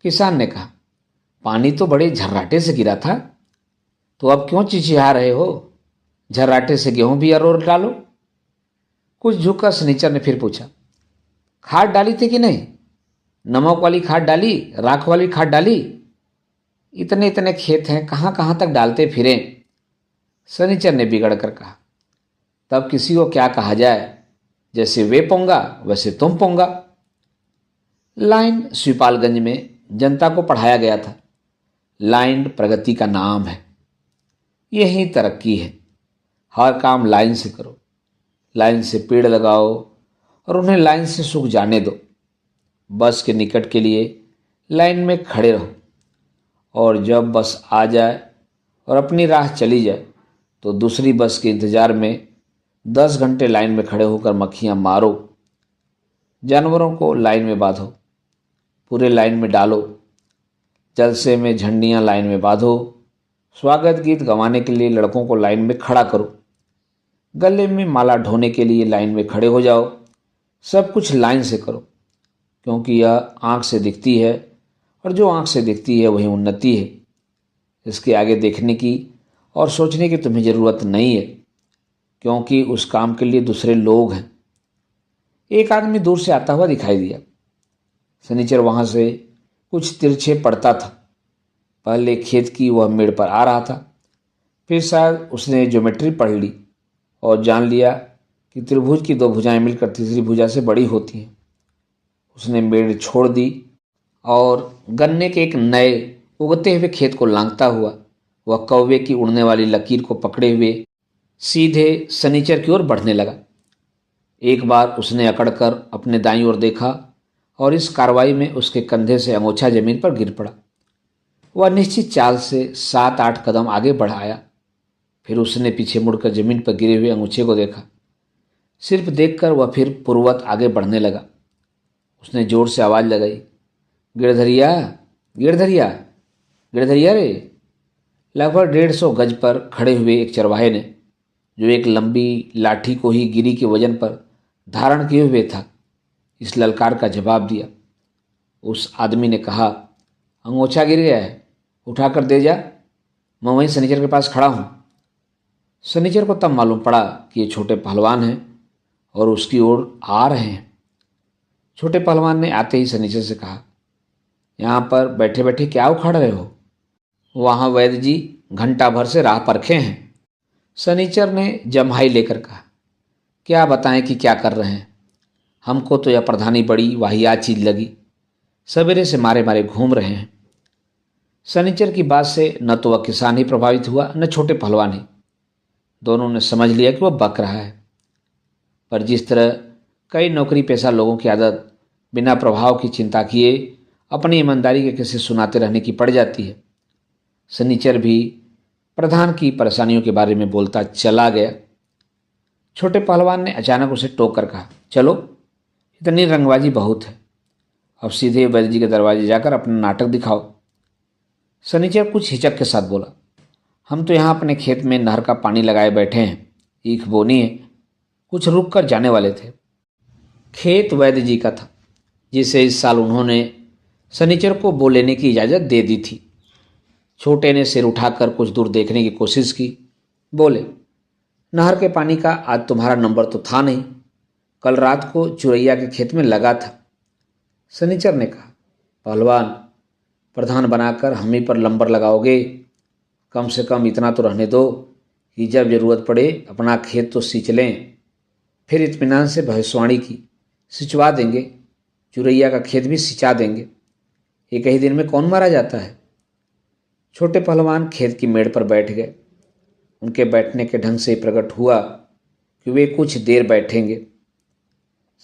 किसान ने कहा, पानी तो बड़े झर्राटे से गिरा था, तो अब क्यों चिचिया रहे हो? झर्राटे से गेहूं भी अरोर डालो। कुछ झुककर शनिचर ने फिर पूछा, खाद डाली थी कि नहीं? नमक वाली खाद डाली, राख वाली खाद डाली? इतने इतने खेत हैं, कहाँ कहाँ तक डालते फिरें। शनिचर ने बिगड़ कर कहा, तब किसी को क्या कहा जाए, जैसे वे पोंगा वैसे तुम पोंगा। लाइन शिवपालगंज में जनता को पढ़ाया गया था, लाइन प्रगति का नाम है, यही तरक्की है। हर काम लाइन से करो, लाइन से पेड़ लगाओ और उन्हें लाइन से सूख जाने दो। बस के निकट के लिए लाइन में खड़े रहो और जब बस आ जाए और अपनी राह चली जाए तो दूसरी बस के इंतज़ार में 10 घंटे लाइन में खड़े होकर मक्खियाँ मारो। जानवरों को लाइन में बांधो, पूरे लाइन में डालो, जलसे में झंडियाँ लाइन में बांधो, स्वागत गीत गवाने के लिए लड़कों को लाइन में खड़ा करो, गले में माला ढोने के लिए लाइन में खड़े हो जाओ। सब कुछ लाइन से करो, क्योंकि यह आँख से दिखती है और जो आँख से दिखती है वही उन्नति है। इसके आगे देखने की और सोचने की तुम्हें ज़रूरत नहीं है, क्योंकि उस काम के लिए दूसरे लोग हैं। एक आदमी दूर से आता हुआ दिखाई दिया। शनिचर वहाँ से कुछ तिरछे पड़ता था। पहले खेत की वह मेड़ पर आ रहा था, फिर शायद उसने ज्योमेट्री पढ़ ली और जान लिया कि त्रिभुज की 2 भुजाएं मिलकर तीसरी भुजा से बड़ी होती हैं। उसने मेड़ छोड़ दी और गन्ने के एक नए उगते हुए खेत को लांघता हुआ वह कौवे की उड़ने वाली लकीर को पकड़े हुए सीधे सनीचर की ओर बढ़ने लगा। एक बार उसने अकड़कर अपने दाईं ओर देखा और इस कार्रवाई में उसके कंधे से अंगोछा जमीन पर गिर पड़ा। वह निश्चित चाल से 7-8 कदम आगे बढ़ आया। फिर उसने पीछे मुड़कर जमीन पर गिरे हुए अंगूछे को देखा। सिर्फ देखकर वह फिर पूर्ववत आगे बढ़ने लगा। उसने जोर से आवाज़ लगाई, गिरधरिया, गिरधरिया, गिरधरिया रे। लगभग 150 गज पर खड़े हुए एक चरवाहे ने, जो एक लंबी लाठी को ही गिरी के वजन पर धारण किए हुए था, इस ललकार का जवाब दिया। उस आदमी ने कहा, अंगोछा गिर गया है, उठाकर दे जा, मैं वहीं सनीचर के पास खड़ा हूँ। सनीचर को तब मालूम पड़ा कि ये छोटे पहलवान हैं और उसकी ओर आ रहे हैं। छोटे पहलवान ने आते ही सनीचर से कहा, यहाँ पर बैठे बैठे क्या उखाड़ रहे हो? वहाँ वैद्य जी घंटा भर से राह परखे हैं। सनीचर ने जम्हाई लेकर कहा, क्या बताएं कि क्या कर रहे हैं? हमको तो यह प्रधानी बड़ी वाहियात चीज लगी, सवेरे से मारे मारे घूम रहे हैं। सनीचर की बात से न तो वह किसान ही प्रभावित हुआ न छोटे पहलवान ही। दोनों ने समझ लिया कि वह बक रहा है। पर जिस तरह कई नौकरी पेशा लोगों की आदत बिना प्रभाव की चिंता किए अपनी ईमानदारी के किस्से सुनाते रहने की पड़ जाती है, सनीचर भी प्रधान की परेशानियों के बारे में बोलता चला गया। छोटे पहलवान ने अचानक उसे टोक कर कहा, चलो, इतनी रंगबाजी बहुत है, अब सीधे वैद्य जी के दरवाजे जाकर अपना नाटक दिखाओ। सनीचर कुछ हिचक के साथ बोला, हम तो यहाँ अपने खेत में नहर का पानी लगाए बैठे हैं, ईख बोनी है, कुछ रुक कर जाने वाले थे। खेत वैद्य जी का था, जिसे इस साल उन्होंने सनीचर को बो लेने की इजाज़त दे दी थी। छोटे ने सिर उठाकर कुछ दूर देखने की कोशिश की। बोले, नहर के पानी का आज तुम्हारा नंबर तो था नहीं, कल रात को चुरैया के खेत में लगा था। सनीचर ने कहा, पहलवान, प्रधान बनाकर हम ही पर नंबर लगाओगे? कम से कम इतना तो रहने दो कि जब जरूरत पड़े अपना खेत तो सींच लें। फिर इत्मीनान से भविष्यवाणी की, सिंचवा देंगे, चुरैया का खेत भी सिंचा देंगे। एक ही दिन में कौन मारा जाता है? छोटे पहलवान खेत की मेड़ पर बैठ गए। उनके बैठने के ढंग से प्रकट हुआ कि वे कुछ देर बैठेंगे।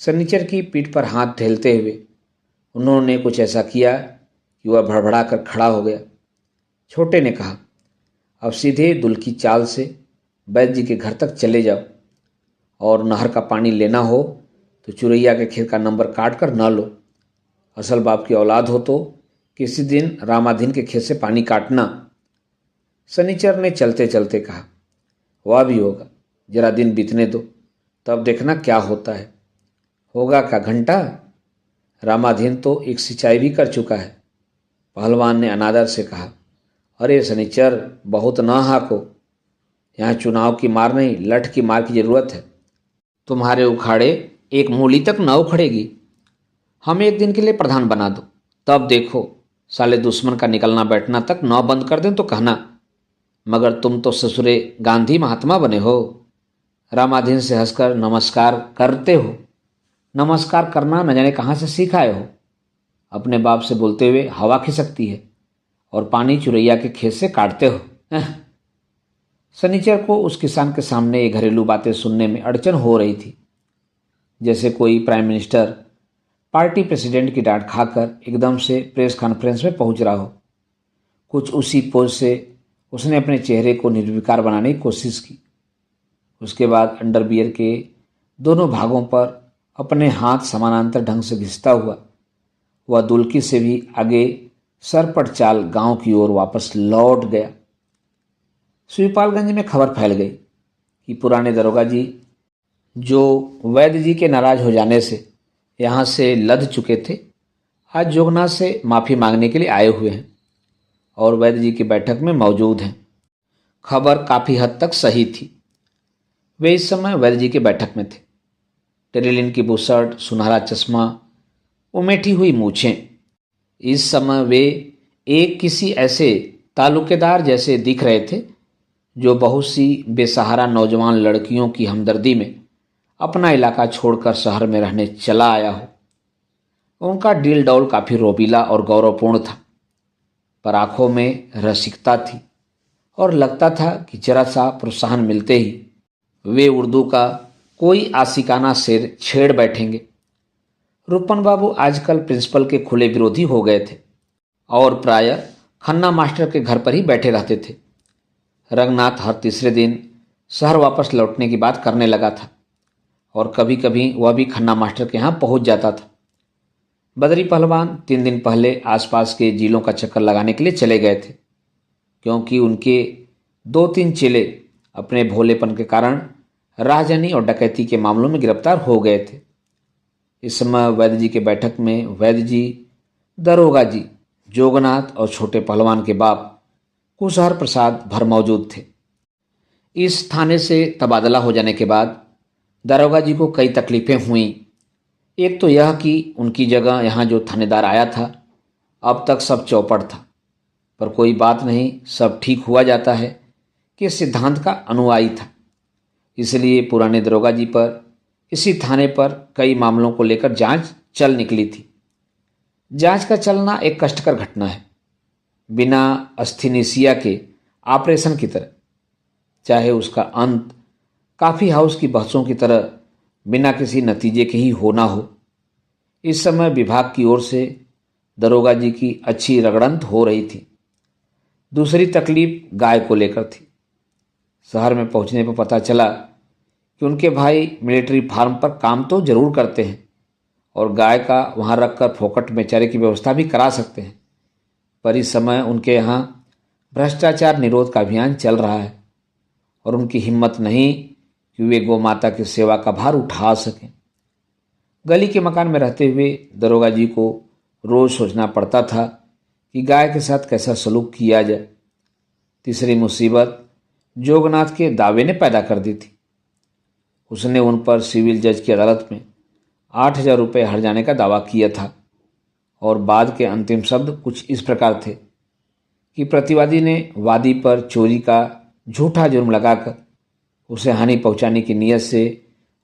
सनीचर की पीठ पर हाथ ढेलते हुए उन्होंने कुछ ऐसा किया कि वह भड़बड़ा कर खड़ा हो गया। छोटे ने कहा, अब सीधे दुल की चाल से वैद्य जी के घर तक चले जाओ, और नहर का पानी लेना हो तो चुरैया के खेत का नंबर काट कर न लो। असल बाप की औलाद हो तो किसी दिन रामाधीन के खेत से पानी काटना। सनीचर ने चलते चलते कहा, वह भी होगा, जरा दिन बीतने दो, तब देखना क्या होता है। होगा क्या घंटा? रामाधीन तो एक सिंचाई भी कर चुका है। पहलवान ने अनादर से कहा, अरे सनीचर, बहुत न हाको, यहाँ चुनाव की मार नहीं, लठ की मार की जरूरत है। तुम्हारे उखाड़े एक मूली तक न उखड़ेगी। हमें एक दिन के लिए प्रधान बना दो, तब देखो, साले दुश्मन का निकलना बैठना तक न बंद कर दें तो कहना। मगर तुम तो ससुरे गांधी महात्मा बने हो। रामाधीन से हंसकर नमस्कार करते हो। नमस्कार करना न जाने कहाँ से सीख आए हो। अपने बाप से बोलते हुए हवा खिसकती है और पानी चुरैया के खेत से काटते हो। सनीचर को उस किसान के सामने ये घरेलू बातें सुनने में अड़चन हो रही थी, जैसे कोई प्राइम मिनिस्टर पार्टी प्रेसिडेंट की डांट खाकर एकदम से प्रेस कॉन्फ्रेंस में पहुंच रहा हो। कुछ उसी पोज से उसने अपने चेहरे को निर्विकार बनाने की कोशिश की। उसके बाद अंडरवियर के दोनों भागों पर अपने हाथ समानांतर ढंग से घिसता हुआ वह दुल्की से भी आगे सरपट चाल गांव की ओर वापस लौट गया। शिवपालगंज में खबर फैल गई कि पुराने दरोगा जी, जो वैद्य जी के नाराज हो जाने से यहाँ से लद चुके थे, आज जोगनाथ से माफ़ी मांगने के लिए आए हुए हैं और वैद्य जी की बैठक में मौजूद हैं। खबर काफ़ी हद तक सही थी। वे इस समय वैद्य जी की बैठक में थे। टेरिलिन की बुशर्ट, सुनहरा चश्मा, उमेठी हुई मूछें। इस समय वे एक किसी ऐसे तालुकेदार जैसे दिख रहे थे जो बहुत सी बेसहारा नौजवान लड़कियों की हमदर्दी में अपना इलाका छोड़कर शहर में रहने चला आया हो। उनका डील डौल काफ़ी रोबीला और गौरवपूर्ण था, पर आंखों में रसिकता थी और लगता था कि जरा सा प्रोत्साहन मिलते ही वे उर्दू का कोई आशिकाना शेर छेड़ बैठेंगे। रूपन बाबू आजकल प्रिंसिपल के खुले विरोधी हो गए थे और प्रायः खन्ना मास्टर के घर पर ही बैठे रहते थे। रंगनाथ हर तीसरे दिन शहर वापस लौटने की बात करने लगा था और कभी कभी वह भी खन्ना मास्टर के यहाँ पहुंच जाता था। बदरी पहलवान 3 दिन पहले आसपास के जिलों का चक्कर लगाने के लिए चले गए थे, क्योंकि उनके 2-3 चेले अपने भोलेपन के कारण राहजनी और डकैती के मामलों में गिरफ्तार हो गए थे। इस समय वैद्य जी के बैठक में वैद्य जी, दरोगा जी, जोगनाथ और छोटे पहलवान के बाप कुशहर प्रसाद भर मौजूद थे। इस थाने से तबादला हो जाने के बाद दरोगा जी को कई तकलीफें हुईं। एक तो यह कि उनकी जगह यहाँ जो थानेदार आया था अब तक सब चौपट था, पर कोई बात नहीं, सब ठीक हुआ जाता है कि सिद्धांत का अनुयायी था। इसलिए पुराने दरोगा जी पर इसी थाने पर कई मामलों को लेकर जांच चल निकली थी। जांच का चलना एक कष्टकर घटना है, बिना अस्थीनीसिया के ऑपरेशन की तरह। चाहे उसका अंत काफ़ी हाउस की बहसों की तरह बिना किसी नतीजे के ही होना हो। इस समय विभाग की ओर से दरोगा जी की अच्छी रगड़ंत हो रही थी। दूसरी तकलीफ गाय को लेकर थी। शहर में पहुंचने पर पता चला कि उनके भाई मिलिट्री फार्म पर काम तो जरूर करते हैं और गाय का वहां रखकर फोकट में चारे की व्यवस्था भी करा सकते हैं, पर इस समय उनके यहाँ भ्रष्टाचार निरोध का अभियान चल रहा है और उनकी हिम्मत नहीं कि वे गौ माता की सेवा का भार उठा सकें। गली के मकान में रहते हुए दरोगा जी को रोज सोचना पड़ता था कि गाय के साथ कैसा सलूक किया जाए। तीसरी मुसीबत जोगनाथ के दावे ने पैदा कर दी थी। उसने उन पर सिविल जज की अदालत में 8,000 रुपये हर जाने का दावा किया था और बाद के अंतिम शब्द कुछ इस प्रकार थे कि प्रतिवादी ने वादी पर चोरी का झूठा जुर्म लगाकर उसे हानि पहुंचाने की नीयत से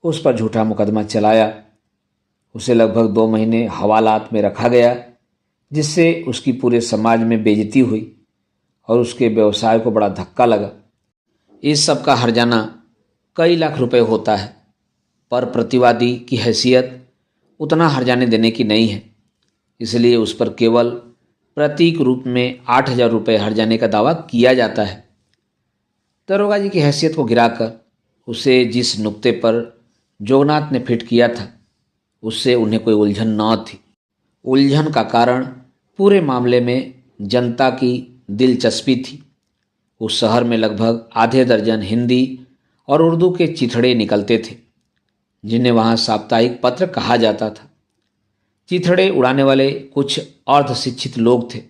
उस पर झूठा मुकदमा चलाया। उसे लगभग 2 महीने हवालात में रखा गया, जिससे उसकी पूरे समाज में बेइज्जती हुई और उसके व्यवसाय को बड़ा धक्का लगा। इस सब का हर्जाना कई लाख रुपए होता है, पर प्रतिवादी की हैसियत उतना हर्जाने देने की नहीं है, इसलिए उस पर केवल प्रतीक रूप में 8,000 रुपये हर्जाने का दावा किया जाता है। दरोगा जी की हैसियत को गिराकर उसे जिस नुक्ते पर जोगनाथ ने फिट किया था उससे उन्हें कोई उलझन न थी। उलझन का कारण पूरे मामले में जनता की दिलचस्पी थी। उस शहर में लगभग आधे दर्जन हिंदी और उर्दू के चिथड़े निकलते थे, जिन्हें वहाँ साप्ताहिक पत्र कहा जाता था। चिथड़े उड़ाने वाले कुछ अर्ध शिक्षित लोग थे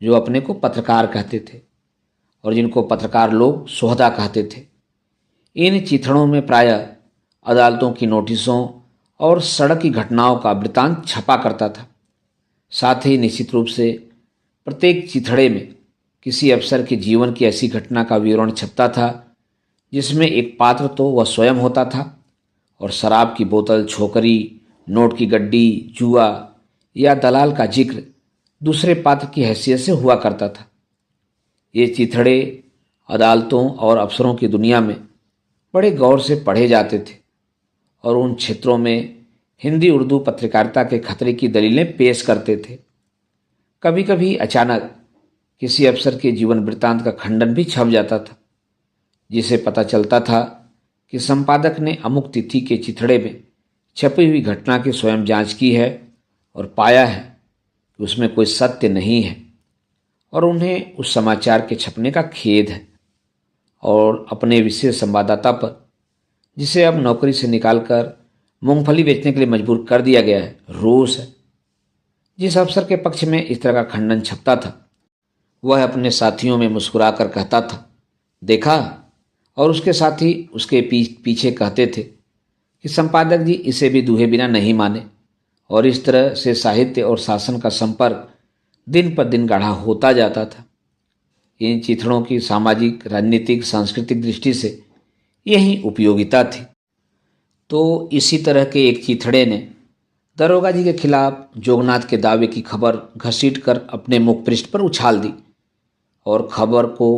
जो अपने को पत्रकार कहते थे और जिनको पत्रकार लोग सोहदा कहते थे। इन चिथड़ों में प्रायः अदालतों की नोटिसों और सड़क की घटनाओं का वृतांत छपा करता था। साथ ही निश्चित रूप से प्रत्येक चिथड़े में किसी अफसर के जीवन की ऐसी घटना का विवरण छपता था जिसमें एक पात्र तो वह स्वयं होता था और शराब की बोतल, छोकरी, नोट की गड्डी, जुआ या दलाल का जिक्र दूसरे पात्र की हैसियत से हुआ करता था। ये चिथड़े अदालतों और अफसरों की दुनिया में बड़े गौर से पढ़े जाते थे और उन क्षेत्रों में हिंदी उर्दू पत्रकारिता के खतरे की दलीलें पेश करते थे। कभी कभी अचानक किसी अफसर के जीवन वृत्तांत का खंडन भी छप जाता था, जिसे पता चलता था कि संपादक ने अमुक तिथि के चिथड़े में छपी हुई घटना की स्वयं जांच की है और पाया है कि उसमें कोई सत्य नहीं है और उन्हें उस समाचार के छपने का खेद है। और अपने विशेष संवाददाता पर, जिसे अब नौकरी से निकालकर मूंगफली बेचने के लिए मजबूर कर दिया गया है, रोष है। जिस अफसर के पक्ष में इस तरह का खंडन छपता था वह अपने साथियों में मुस्कुराकर कहता था, देखा, और उसके साथी उसके पीछे कहते थे कि संपादक जी इसे भी दूहे बिना नहीं माने। और इस तरह से साहित्य और शासन का संपर्क दिन पर दिन गाढ़ा होता जाता था। इन चिथड़ों की सामाजिक, राजनीतिक, सांस्कृतिक दृष्टि से यही उपयोगिता थी। तो इसी तरह के एक चिथड़े ने दरोगा जी के खिलाफ जोगनाथ के दावे की खबर घसीटकर अपने मुख पृष्ठ पर उछाल दी और खबर को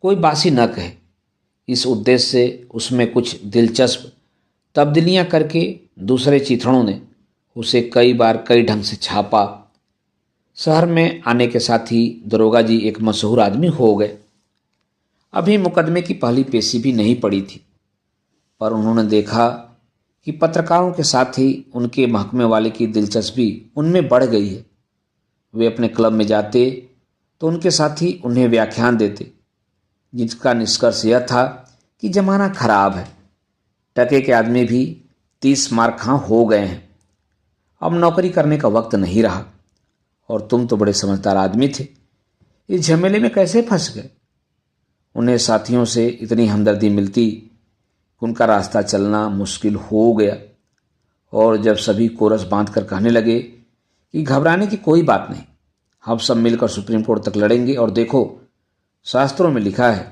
कोई बासी न कहे, इस उद्देश्य से उसमें कुछ दिलचस्प तब्दीलियां करके दूसरे चिथड़ों ने उसे कई बार कई ढंग से छापा। शहर में आने के साथ ही दरोगा जी एक मशहूर आदमी हो गए। अभी मुकदमे की पहली पेशी भी नहीं पड़ी थी, पर उन्होंने देखा कि पत्रकारों के साथ ही उनके महकमे वाले की दिलचस्पी उनमें बढ़ गई है। वे अपने क्लब में जाते तो उनके साथी उन्हें व्याख्यान देते, जिसका निष्कर्ष यह था कि जमाना खराब है, टके के आदमी भी 30 मार खां हो गए हैं, अब नौकरी करने का वक्त नहीं रहा, और तुम तो बड़े समझदार आदमी थे, इस झमेले में कैसे फंस गए। उन्हें साथियों से इतनी हमदर्दी मिलती कि उनका रास्ता चलना मुश्किल हो गया, और जब सभी कोरस बांध कर कहने लगे कि घबराने की कोई बात नहीं, हम सब मिलकर सुप्रीम कोर्ट तक लड़ेंगे, और देखो शास्त्रों में लिखा है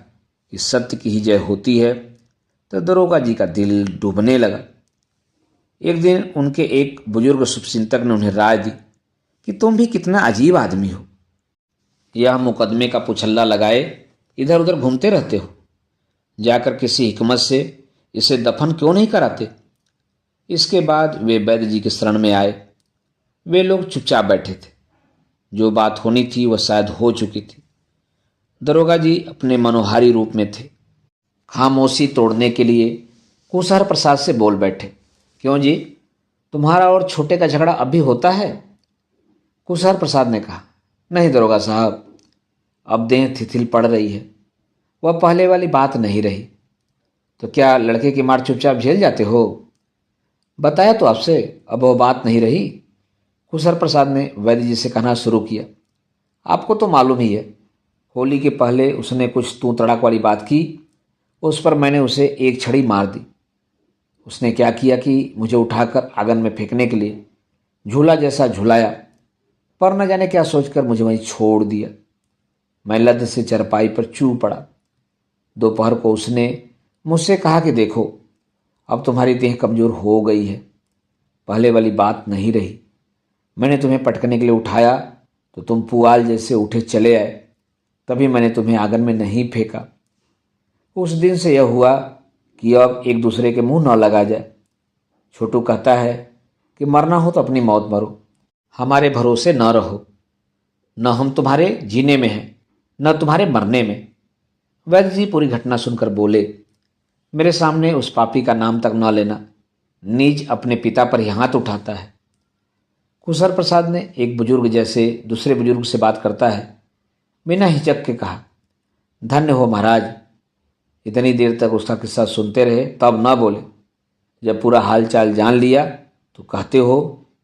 कि सत्य की ही जय होती है, तो दरोगा जी का दिल डूबने लगा। एक दिन उनके एक बुजुर्ग शुभचिंतक ने उन्हें राय दी कि तुम भी कितना अजीब आदमी हो, यह मुकदमे का पुछल्ला लगाए इधर उधर घूमते रहते हो, जाकर किसी हिकमत से इसे दफन क्यों नहीं कराते। इसके बाद वे वैद्य जी के शरण में आए। वे लोग चुपचाप बैठे थे, जो बात होनी थी वह शायद हो चुकी थी। दरोगा जी अपने मनोहारी रूप में थे। खामोशी तोड़ने के लिए कुशहर प्रसाद से बोल बैठे, क्यों जी, तुम्हारा और छोटे का झगड़ा अब भी होता है। कुशहर प्रसाद ने कहा, नहीं दरोगा साहब, अब देह थिथिल पड़ रही है, वह पहले वाली बात नहीं रही। तो क्या लड़के की मार चुपचाप झेल जाते हो। बताया तो आपसे, अब वह बात नहीं रही। कुशहर प्रसाद ने वैद्य जी से कहना शुरू किया, आपको तो मालूम ही है, होली के पहले उसने कुछ तू तड़ाक वाली बात की, उस पर मैंने उसे एक छड़ी मार दी। उसने क्या किया कि मुझे उठाकर आंगन में फेंकने के लिए झूला जैसा झुलाया, पर न जाने क्या सोचकर मुझे वहीं छोड़ दिया। मैं लद से चरपाई पर चू पड़ा। दोपहर को उसने मुझसे कहा कि देखो, अब तुम्हारी देह कमज़ोर हो गई है, पहले वाली बात नहीं रही। मैंने तुम्हें पटकने के लिए उठाया तो तुम पुआल जैसे उठे चले आए, तभी मैंने तुम्हें आंगन में नहीं फेंका। उस दिन से यह हुआ कि अब एक दूसरे के मुंह न लगा जाए। छोटू कहता है कि मरना हो तो अपनी मौत मरो, हमारे भरोसे न रहो, न हम तुम्हारे जीने में हैं न तुम्हारे मरने में। वैद्य जी पूरी घटना सुनकर बोले, मेरे सामने उस पापी का नाम तक न लेना, नीच अपने पिता पर ही हाथ उठाता है। कुशहर प्रसाद ने एक बुजुर्ग जैसे दूसरे बुजुर्ग से बात करता है बिना हिचक के कहा, धन्य हो महाराज, इतनी देर तक उसका किस्सा सुनते रहे तब न बोले, जब पूरा हाल चाल जान लिया तो कहते हो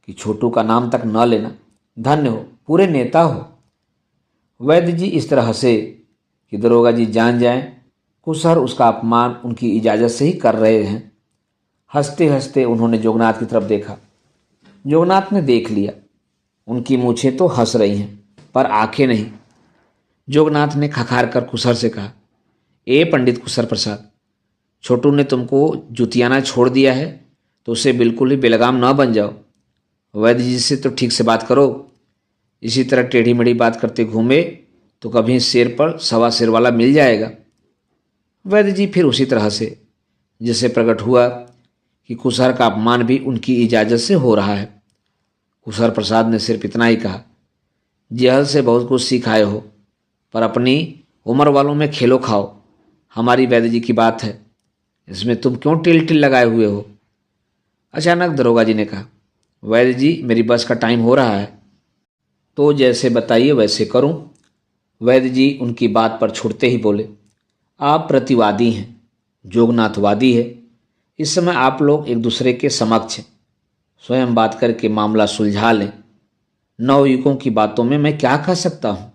कि छोटू का नाम तक न लेना, धन्य हो, पूरे नेता हो। वैद्य जी इस तरह हंसे कि दरोगा जी जान जाएं कुशहर उसका अपमान उनकी इजाज़त से ही कर रहे हैं। हंसते हंसते उन्होंने जोगनाथ की तरफ देखा। जोगनाथ ने देख लिया, उनकी मूछें तो हंस रही हैं पर आंखें नहीं। जोगनाथ ने खखार कर कुशहर से कहा, ए पंडित कुशहर प्रसाद, छोटू ने तुमको जुतियाना छोड़ दिया है तो उसे बिल्कुल ही बेलगाम न बन जाओ। वैद्य जी से तो ठीक से बात करो, इसी तरह टेढ़ी मेढ़ी बात करते घूमे तो कभी सिर पर सवा सिर वाला मिल जाएगा। वैद्य जी फिर उसी तरह से, जिससे प्रकट हुआ कि कुशहर का अपमान भी उनकी इजाज़त से हो रहा है। कुशहर प्रसाद ने सिर्फ इतना ही कहा, जहल से बहुत कुछ सीख आए हो, पर अपनी उम्र वालों में खेलो खाओ, हमारी वैद्य जी की बात है, इसमें तुम क्यों टिल टिल लगाए हुए हो। अचानक दरोगा जी ने कहा, वैद्य जी मेरी बस का टाइम हो रहा है, तो जैसे बताइए वैसे करूं। वैद्य जी उनकी बात पर छुड़ते ही बोले, आप प्रतिवादी हैं, जोगनाथवादी है, इस समय आप लोग एक दूसरे के समक्ष हैं, स्वयं बात करके मामला सुलझा लें। नवयुगों की बातों में मैं क्या कह सकता हूँ।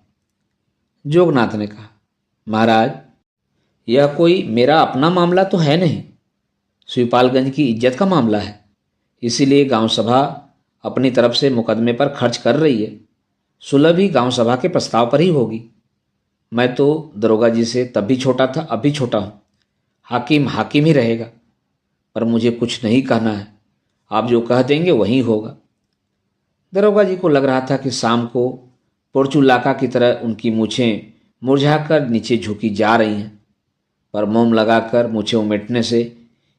जोगनाथ ने कहा, महाराज यह कोई मेरा अपना मामला तो है नहीं, शिवपालगंज की इज्जत का मामला है, इसीलिए गांव सभा अपनी तरफ से मुकदमे पर खर्च कर रही है। सुलह भी गांव सभा के प्रस्ताव पर ही होगी। मैं तो दरोगा जी से तब भी छोटा था, अब भी छोटा हूँ, हाकिम ही रहेगा, पर मुझे कुछ नहीं कहना है, आप जो कह देंगे वही होगा। दरोगा जी को लग रहा था कि शाम को पोर्चुलाका की तरह उनकी मूछें मुरझाकर नीचे झुकी जा रही हैं, पर मोम लगाकर मूछें उमेटने से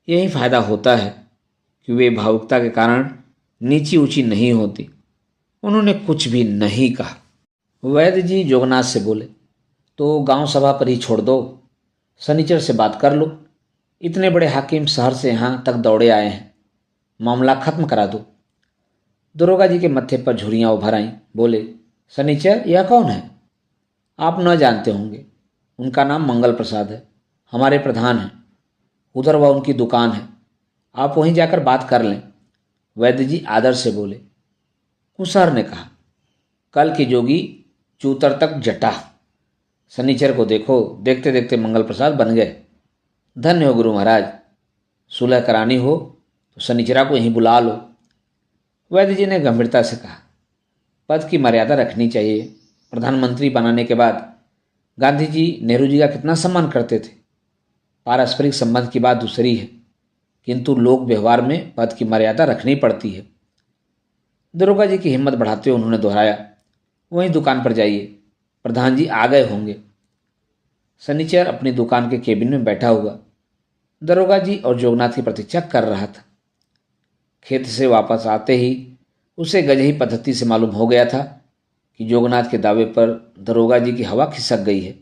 यही फायदा होता है कि वे भावुकता के कारण नीची ऊंची नहीं होती। उन्होंने कुछ भी नहीं कहा। वैद्य जी जोगनाथ से बोले, तो गांव सभा पर ही छोड़ दो, सनीचर से बात कर लो। इतने बड़े हाकिम शहर से यहाँ तक दौड़े आए हैं, मामला खत्म करा दो। दरोगा जी के मत्थे पर झुर्रियाँ उभर आईं। बोले, सनीचर यह कौन है? आप न जानते होंगे, उनका नाम मंगल प्रसाद है, हमारे प्रधान हैं। उधर वह उनकी दुकान है, आप वहीं जाकर बात कर लें। वैद्य जी आदर से बोले। कुसहर ने कहा, कल की जोगी चूतर तक जटा। सनीचर को देखो, देखते देखते मंगल प्रसाद बन गए। धन्य हो गुरु महाराज, सुलह करानी हो तो सनीचरा को यहीं बुला लो। वैद्य जी ने गंभीरता से कहा, पद की मर्यादा रखनी चाहिए। प्रधानमंत्री बनाने के बाद गांधी जी नेहरू जी का कितना सम्मान करते थे। पारस्परिक संबंध की बात दूसरी है, किंतु लोक व्यवहार में पद की मर्यादा रखनी पड़ती है। दरोगा जी की हिम्मत बढ़ाते हुए उन्होंने दोहराया, वहीं दुकान पर जाइए, प्रधान जी आ गए होंगे। सनीचर अपनी दुकान के केबिन में बैठा हुआ दरोगा जी और जोगनाथ की प्रतीक्षा कर रहा था। खेत से वापस आते ही उसे गजही पद्धति से मालूम हो गया था कि जोगनाथ के दावे पर दरोगा जी की हवा खिसक गई है।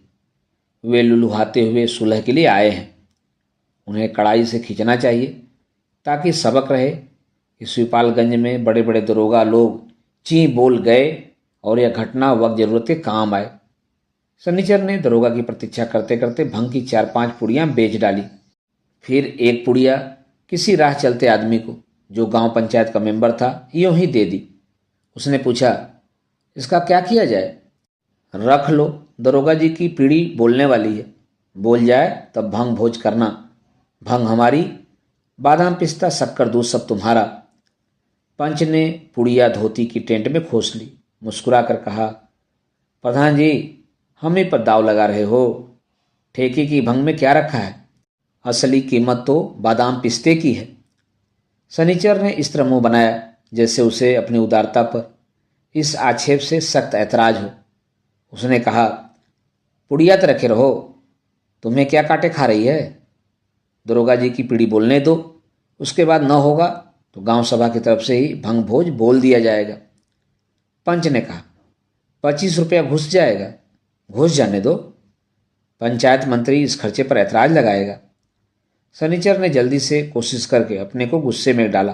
वे लुलुहाते हुए सुलह के लिए आए हैं। उन्हें कड़ाई से खींचना चाहिए ताकि सबक रहे कि शिवपालगंज में बड़े बड़े दरोगा लोग ची बोल गए और यह घटना वक्त जरूरत के काम आए। सनीचर ने दरोगा की प्रतीक्षा करते करते भंग की 4-5 पुड़ियाँ बेच डाली। फिर एक पुड़िया किसी राह चलते आदमी को, जो गांव पंचायत का मेंबर था, यूं ही दे दी। उसने पूछा, इसका क्या किया जाए? रख लो, दरोगा जी की पीढ़ी बोलने वाली है, बोल जाए तब भंग भोज करना। भंग हमारी, बादाम पिस्ता शक्कर दूध सब तुम्हारा। पंच ने पुड़िया धोती की टेंट में खोस ली, मुस्कुरा कर कहा, प्रधान जी हम ही पर दाव लगा रहे हो। ठेके की भंग में क्या रखा है? असली कीमत तो बादाम पिस्ते की है। सनीचर ने इस तरह मुंह बनाया जैसे उसे अपनी उदारता पर इस आक्षेप से सख्त ऐतराज हो। उसने कहा, पुड़िया तो रखे रहो, तुम्हें क्या कांटे खा रही है? दरोगा जी की पीढ़ी बोलने दो, उसके बाद न होगा तो गांव सभा की तरफ से ही भंग भोज बोल दिया जाएगा। पंच ने कहा, 25 रुपया घुस जाएगा। घुस जाने दो, पंचायत मंत्री इस खर्चे पर ऐतराज लगाएगा। सनीचर ने जल्दी से कोशिश करके अपने को गुस्से में डाला।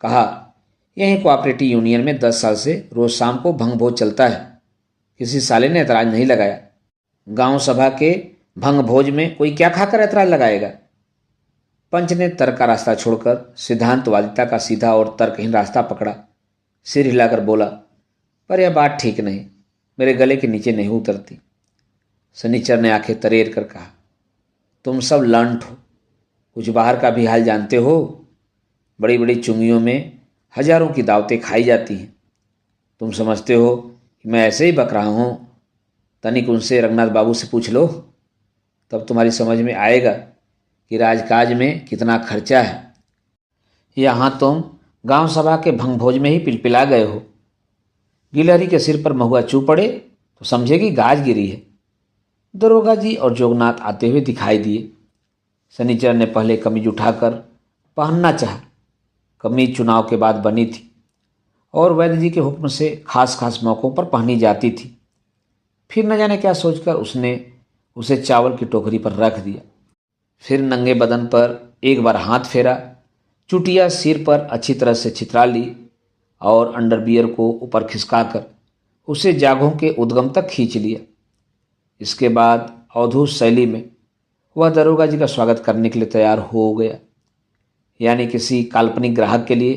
कहा, यहीं कोऑपरेटिव यूनियन में 10 साल से रोज शाम को भंग भोज चलता है, किसी साले ने ऐतराज नहीं लगाया। गांव सभा के भंग भोज में कोई क्या खाकर ऐतराज लगाएगा? पंच ने तर्क का रास्ता छोड़कर सिद्धांतवादिता का सीधा और तर्कहीन रास्ता पकड़ा। सिर हिलाकर बोला, पर यह बात ठीक नहीं, मेरे गले के नीचे नहीं उतरती। सनीचर ने आंखें तरेर कर कहा, तुम सब लंठ हो, कुछ बाहर का भी हाल जानते हो? बड़ी बड़ी चुंगियों में हजारों की दावतें खाई जाती हैं। तुम समझते हो कि मैं ऐसे ही बक रहा हूँ? तनिक उनसे रंगनाथ बाबू से पूछ लो, तब तुम्हारी समझ में आएगा कि राजकाज में कितना खर्चा है। यहाँ तुम गांव सभा के भंग भोज में ही पिलपिला गए हो। गिलहरी के सिर पर महुआ चू पड़े तो समझे कि गाज गिरी है। दरोगा जी और जोगनाथ आते हुए दिखाई दिए। सनीचर ने पहले कमीज उठाकर पहनना चाहा। कमीज चुनाव के बाद बनी थी और वैद्य जी के हुक्म से खास खास मौक़ों पर पहनी जाती थी। फिर न जाने क्या सोचकर उसने उसे चावल की टोकरी पर रख दिया। फिर नंगे बदन पर एक बार हाथ फेरा, चुटिया सिर पर अच्छी तरह से छितरा ली और अंडरबियर को ऊपर खिसकाकर उसे जांघों के उद्गम तक खींच लिया। इसके बाद अवधूत शैली में वह दरोगा जी का स्वागत करने के लिए तैयार हो गया, यानी किसी काल्पनिक ग्राहक के लिए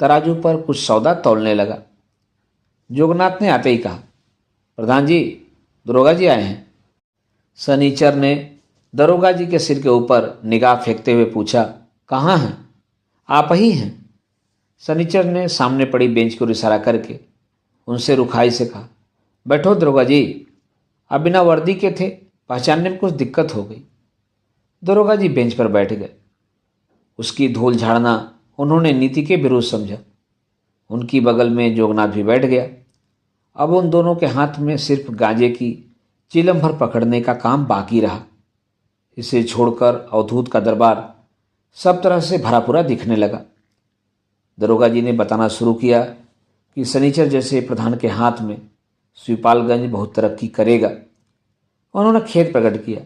तराजू पर कुछ सौदा तौलने लगा। जोगनाथ ने आते ही कहा, प्रधान जी, दरोगा जी आए हैं। सनीचर ने दरोगा जी के सिर के ऊपर निगाह फेंकते हुए पूछा, कहाँ हैं? आप ही हैं? सनीचर ने सामने पड़ी बेंच को इशारा करके उनसे रुखाई से कहा, बैठो दरोगा जी, आप बिना वर्दी के थे, पहचानने में कुछ दिक्कत हो गई। दरोगा जी बेंच पर बैठ गए। उसकी धूल झाड़ना उन्होंने नीति के विरुद्ध समझा। उनकी बगल में जोगनाथ भी बैठ गया। अब उन दोनों के हाथ में सिर्फ गांजे की चिलम भर पकड़ने का काम बाकी रहा। इसे छोड़कर अवधूत का दरबार सब तरह से भरा पूरा दिखने लगा। दरोगा जी ने बताना शुरू किया कि सनीचर जैसे प्रधान के हाथ में शिवपालगंज बहुत तरक्की करेगा। उन्होंने खेद प्रकट किया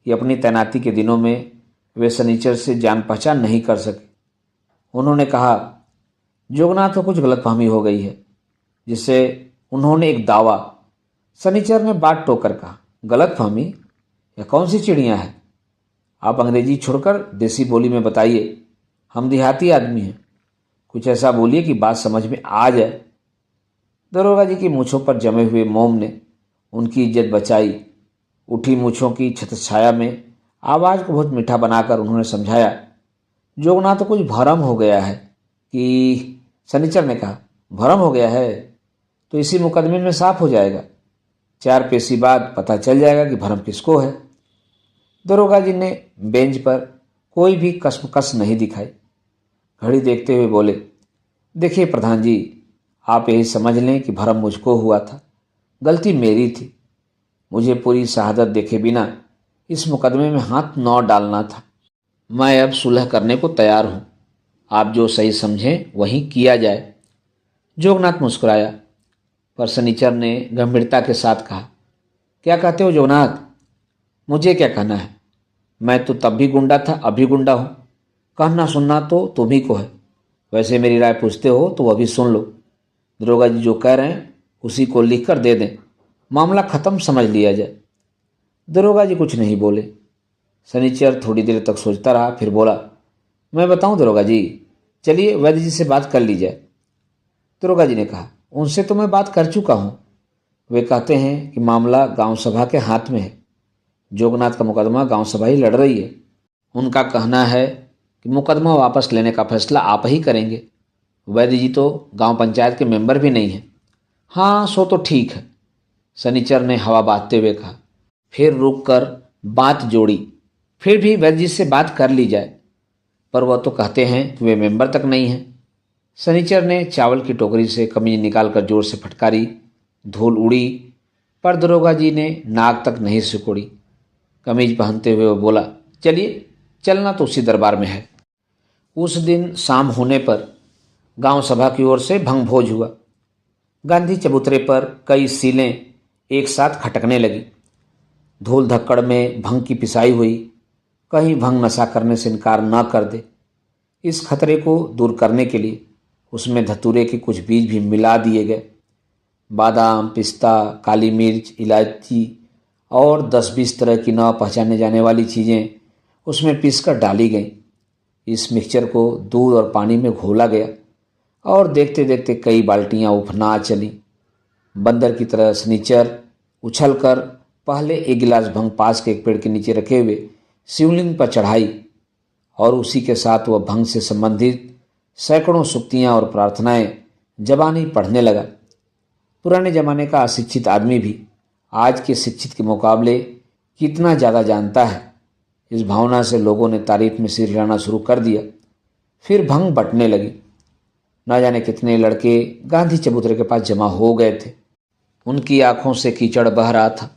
कि अपनी तैनाती के दिनों में वे सनीचर से जान पहचान नहीं कर सके। उन्होंने कहा, जोगनाथ को कुछ गलतफहमी हो गई है, जिससे उन्होंने एक दावा। सनीचर ने बात टोकर कहा, गलतफहमी? यह कौन सी चिड़िया है? आप अंग्रेजी छोड़कर देसी बोली में बताइए, हम देहाती आदमी हैं। कुछ ऐसा बोलिए कि बात समझ में आ जाए। दरोगा जी की मूछों पर जमे हुए मोम ने उनकी इज्जत बचाई। उठी मूछों की छत्रछाया में आवाज़ को बहुत मीठा बनाकर उन्होंने समझाया, जोगनाथ तो कुछ भरम हो गया है कि। सनीचर ने कहा, भरम हो गया है तो इसी मुकदमे में साफ हो जाएगा। 4 पेशी बाद पता चल जाएगा कि भरम किसको है। दरोगा जी ने बेंच पर कोई भी कसमकस नहीं दिखाई। घड़ी देखते हुए बोले, देखिए प्रधान जी, आप यही समझ लें कि भरम मुझको हुआ था। गलती मेरी थी। मुझे पूरी शहादत देखे बिना इस मुकदमे में हाथ न डालना था। मैं अब सुलह करने को तैयार हूँ। आप जो सही समझें वही किया जाए। जोगनाथ मुस्कुराया, पर सनीचर ने गंभीरता के साथ कहा, क्या कहते हो जोगनाथ? मुझे क्या कहना है? मैं तो तब भी गुंडा था, अभी गुंडा हूँ। कहना सुनना तो तुम्ही को है। वैसे मेरी राय पूछते हो तो वह भी सुन लो। दरोगा जी जो कह रहे हैं उसी को लिख कर दे दें, मामला खत्म समझ लिया जाए। दरोगा जी कुछ नहीं बोले। सनीचर थोड़ी देर तक सोचता रहा, फिर बोला, मैं बताऊं दरोगा जी, चलिए वैद्य जी से बात कर ली जाए। दरोगा जी ने कहा, उनसे तो मैं बात कर चुका हूं। वे कहते हैं कि मामला गांव सभा के हाथ में है। जोगनाथ का मुकदमा गांव सभा ही लड़ रही है। उनका कहना है कि मुकदमा वापस लेने का फैसला आप ही करेंगे। वैद्य जी तो गांव पंचायत के मेंबर भी नहीं हैं। हाँ, सो तो ठीक है, सनीचर ने हवा बांधते हुए कहा। फिर रुक कर बात जोड़ी, फिर भी वैद्य जी से बात कर ली जाए, पर वह तो कहते हैं कि वे मेंबर तक नहीं हैं। सनीचर ने चावल की टोकरी से कमीज निकालकर जोर से फटकारी। धूल उड़ी, पर दरोगा जी ने नाक तक नहीं सिकोड़ी। कमीज पहनते हुए वो बोला, चलिए, चलना तो उसी दरबार में है। उस दिन शाम होने पर गांव सभा की ओर से भंग भोज हुआ। गांधी चबूतरे पर कई सीलें एक साथ खटकने लगी। धूल धक्कड़ में भंग की पिसाई हुई। कहीं भंग नशा करने से इनकार न कर दे, इस खतरे को दूर करने के लिए उसमें धतूरे के कुछ बीज भी मिला दिए गए। बादाम, पिस्ता, काली मिर्च, इलायची और 10-20 तरह की न पहचाने जाने वाली चीज़ें उसमें पीसकर डाली गईं। इस मिक्सचर को दूध और पानी में घोला गया और देखते देखते कई बाल्टियां उफना चलीं। बंदर की तरह सनीचर उछलकर पहले एक गिलास भंग पास के एक पेड़ के नीचे रखे हुए शिवलिंग पर चढ़ाई और उसी के साथ वह भंग से संबंधित सैकड़ों सुक्तियाँ और प्रार्थनाएं जबानी पढ़ने लगा। पुराने जमाने का अशिक्षित आदमी भी आज के शिक्षित के मुकाबले कितना ज़्यादा जानता है, इस भावना से लोगों ने तारीफ में सिर हिलाना शुरू कर दिया। फिर भंग बंटने लगी। न जाने कितने लड़के गांधी चबूतरे के पास जमा हो गए थे। उनकी आंखों से कीचड़ बह रहा था,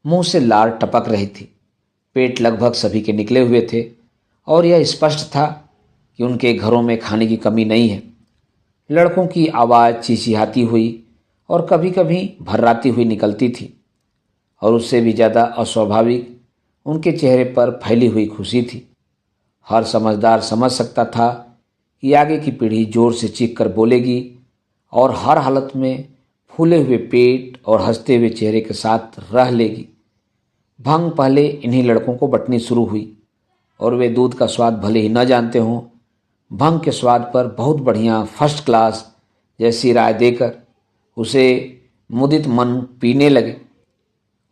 मुंह से लार टपक रही थी। पेट लगभग सभी के निकले हुए थे और यह स्पष्ट था कि उनके घरों में खाने की कमी नहीं है। लड़कों की आवाज़ चिचिहाती हुई और कभी कभी भर्राती हुई निकलती थी, और उससे भी ज़्यादा अस्वाभाविक उनके चेहरे पर फैली हुई खुशी थी। हर समझदार समझ सकता था कि आगे की पीढ़ी जोर से चीख कर बोलेगी और हर हालत में फूले हुए पेट और हंसते हुए चेहरे के साथ रह लेगी। भंग पहले इन्हीं लड़कों को बंटनी शुरू हुई और वे दूध का स्वाद भले ही न जानते हों, भंग के स्वाद पर बहुत बढ़िया फर्स्ट क्लास जैसी राय देकर उसे मुदित मन पीने लगे।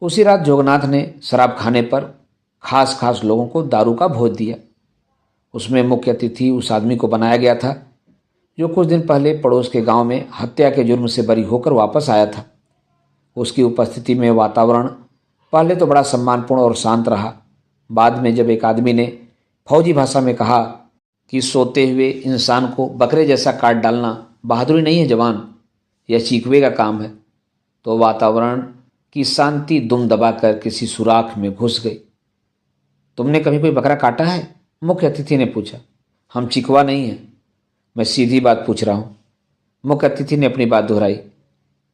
उसी रात जोगनाथ ने शराब खाने पर खास खास लोगों को दारू का भोज दिया। उसमें मुख्य अतिथि उस आदमी को बनाया गया था जो कुछ दिन पहले पड़ोस के गांव में हत्या के जुर्म से बरी होकर वापस आया था। उसकी उपस्थिति में वातावरण पहले तो बड़ा सम्मानपूर्ण और शांत रहा। बाद में जब एक आदमी ने फौजी भाषा में कहा कि सोते हुए इंसान को बकरे जैसा काट डालना बहादुरी नहीं है जवान, यह चीखवे का काम है। तो वातावरण की शांति दुम दबाकर किसी सुराख में घुस गई। तुमने कभी कोई बकरा काटा है? मुख्य अतिथि ने पूछा। हम चिकवा नहीं है, मैं सीधी बात पूछ रहा हूँ। मुख्य अतिथि ने अपनी बात दोहराई।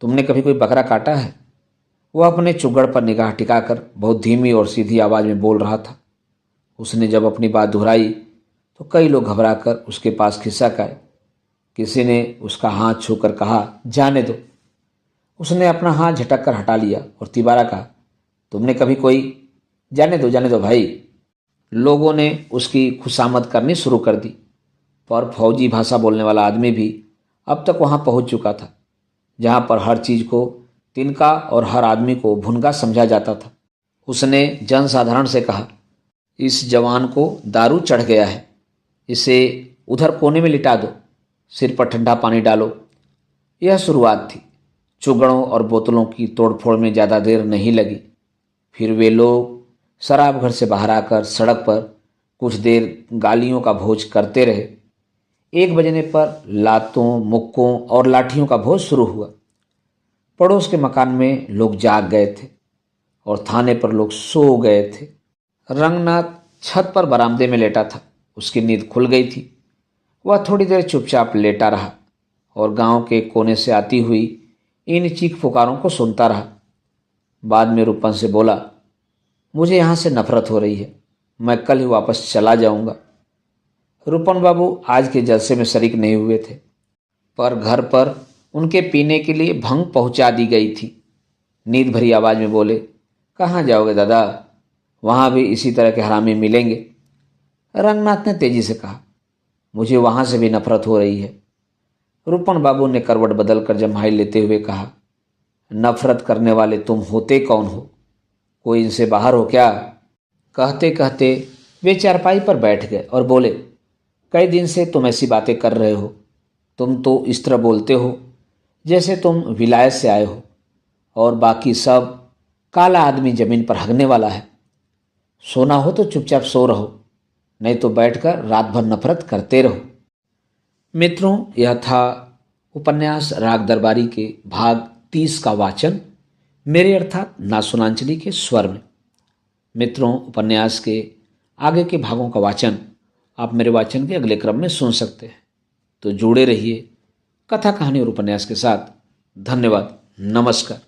तुमने कभी कोई बकरा काटा है? वह अपने चुगड़ पर निगाह टिकाकर बहुत धीमी और सीधी आवाज में बोल रहा था। उसने जब अपनी बात दोहराई तो कई लोग घबराकर उसके पास खिसक आए। किसी ने उसका हाथ छूकर कहा, जाने दो। उसने अपना हाथ झटक कर हटा लिया और तिबारा कहा, तुमने कभी कोई? जाने दो भाई। लोगों ने उसकी खुशामद करनी शुरू कर दी, पर फौजी भाषा बोलने वाला आदमी भी अब तक वहां पहुंच चुका था, जहां पर हर चीज को तिनका और हर आदमी को भुनगा समझा जाता था। उसने जनसाधारण से कहा, इस जवान को दारू चढ़ गया है, इसे उधर कोने में लिटा दो, सिर पर ठंडा पानी डालो। यह शुरुआत थी। चुगड़ों और बोतलों की तोड़फोड़ में ज़्यादा देर नहीं लगी। फिर वे लोग शराब घर से बाहर आकर सड़क पर कुछ देर गालियों का भोज करते रहे। 1 बजने पर लातों, मुक्कों और लाठियों का भोज शुरू हुआ। पड़ोस के मकान में लोग जाग गए थे और थाने पर लोग सो गए थे। रंगनाथ छत पर बरामदे में लेटा था। उसकी नींद खुल गई थी। वह थोड़ी देर चुपचाप लेटा रहा और गांव के कोने से आती हुई इन चीख पुकारों को सुनता रहा। बाद में रूपन से बोला, मुझे यहाँ से नफरत हो रही है, मैं कल ही वापस चला जाऊंगा। रूपन बाबू आज के जलसे में शरीक नहीं हुए थे, पर घर पर उनके पीने के लिए भंग पहुंचा दी गई थी। नींद भरी आवाज में बोले, कहाँ जाओगे दादा, वहां भी इसी तरह के हरामी मिलेंगे। रंगनाथ ने तेजी से कहा, मुझे वहां से भी नफरत हो रही है। रूपन बाबू ने करवट बदलकर जम्हाई लेते हुए कहा, नफरत करने वाले तुम होते कौन हो? कोई इनसे बाहर हो क्या? कहते कहते वे चारपाई पर बैठ गए और बोले, कई दिन से तुम ऐसी बातें कर रहे हो। तुम तो इस तरह बोलते हो जैसे तुम विलायत से आए हो और बाकी सब काला आदमी जमीन पर हगने वाला है। सोना हो तो चुपचाप सो रहो, नहीं तो बैठकर रात भर नफरत करते रहो। मित्रों, यह था उपन्यास राग दरबारी के भाग 30 का वाचन मेरे अर्थात नासुनांचली के स्वर में। मित्रों, उपन्यास के आगे के भागों का वाचन आप मेरे वाचन के अगले क्रम में सुन सकते हैं। तो जुड़े रहिए कथा, कहानी और उपन्यास के साथ। धन्यवाद। नमस्कार।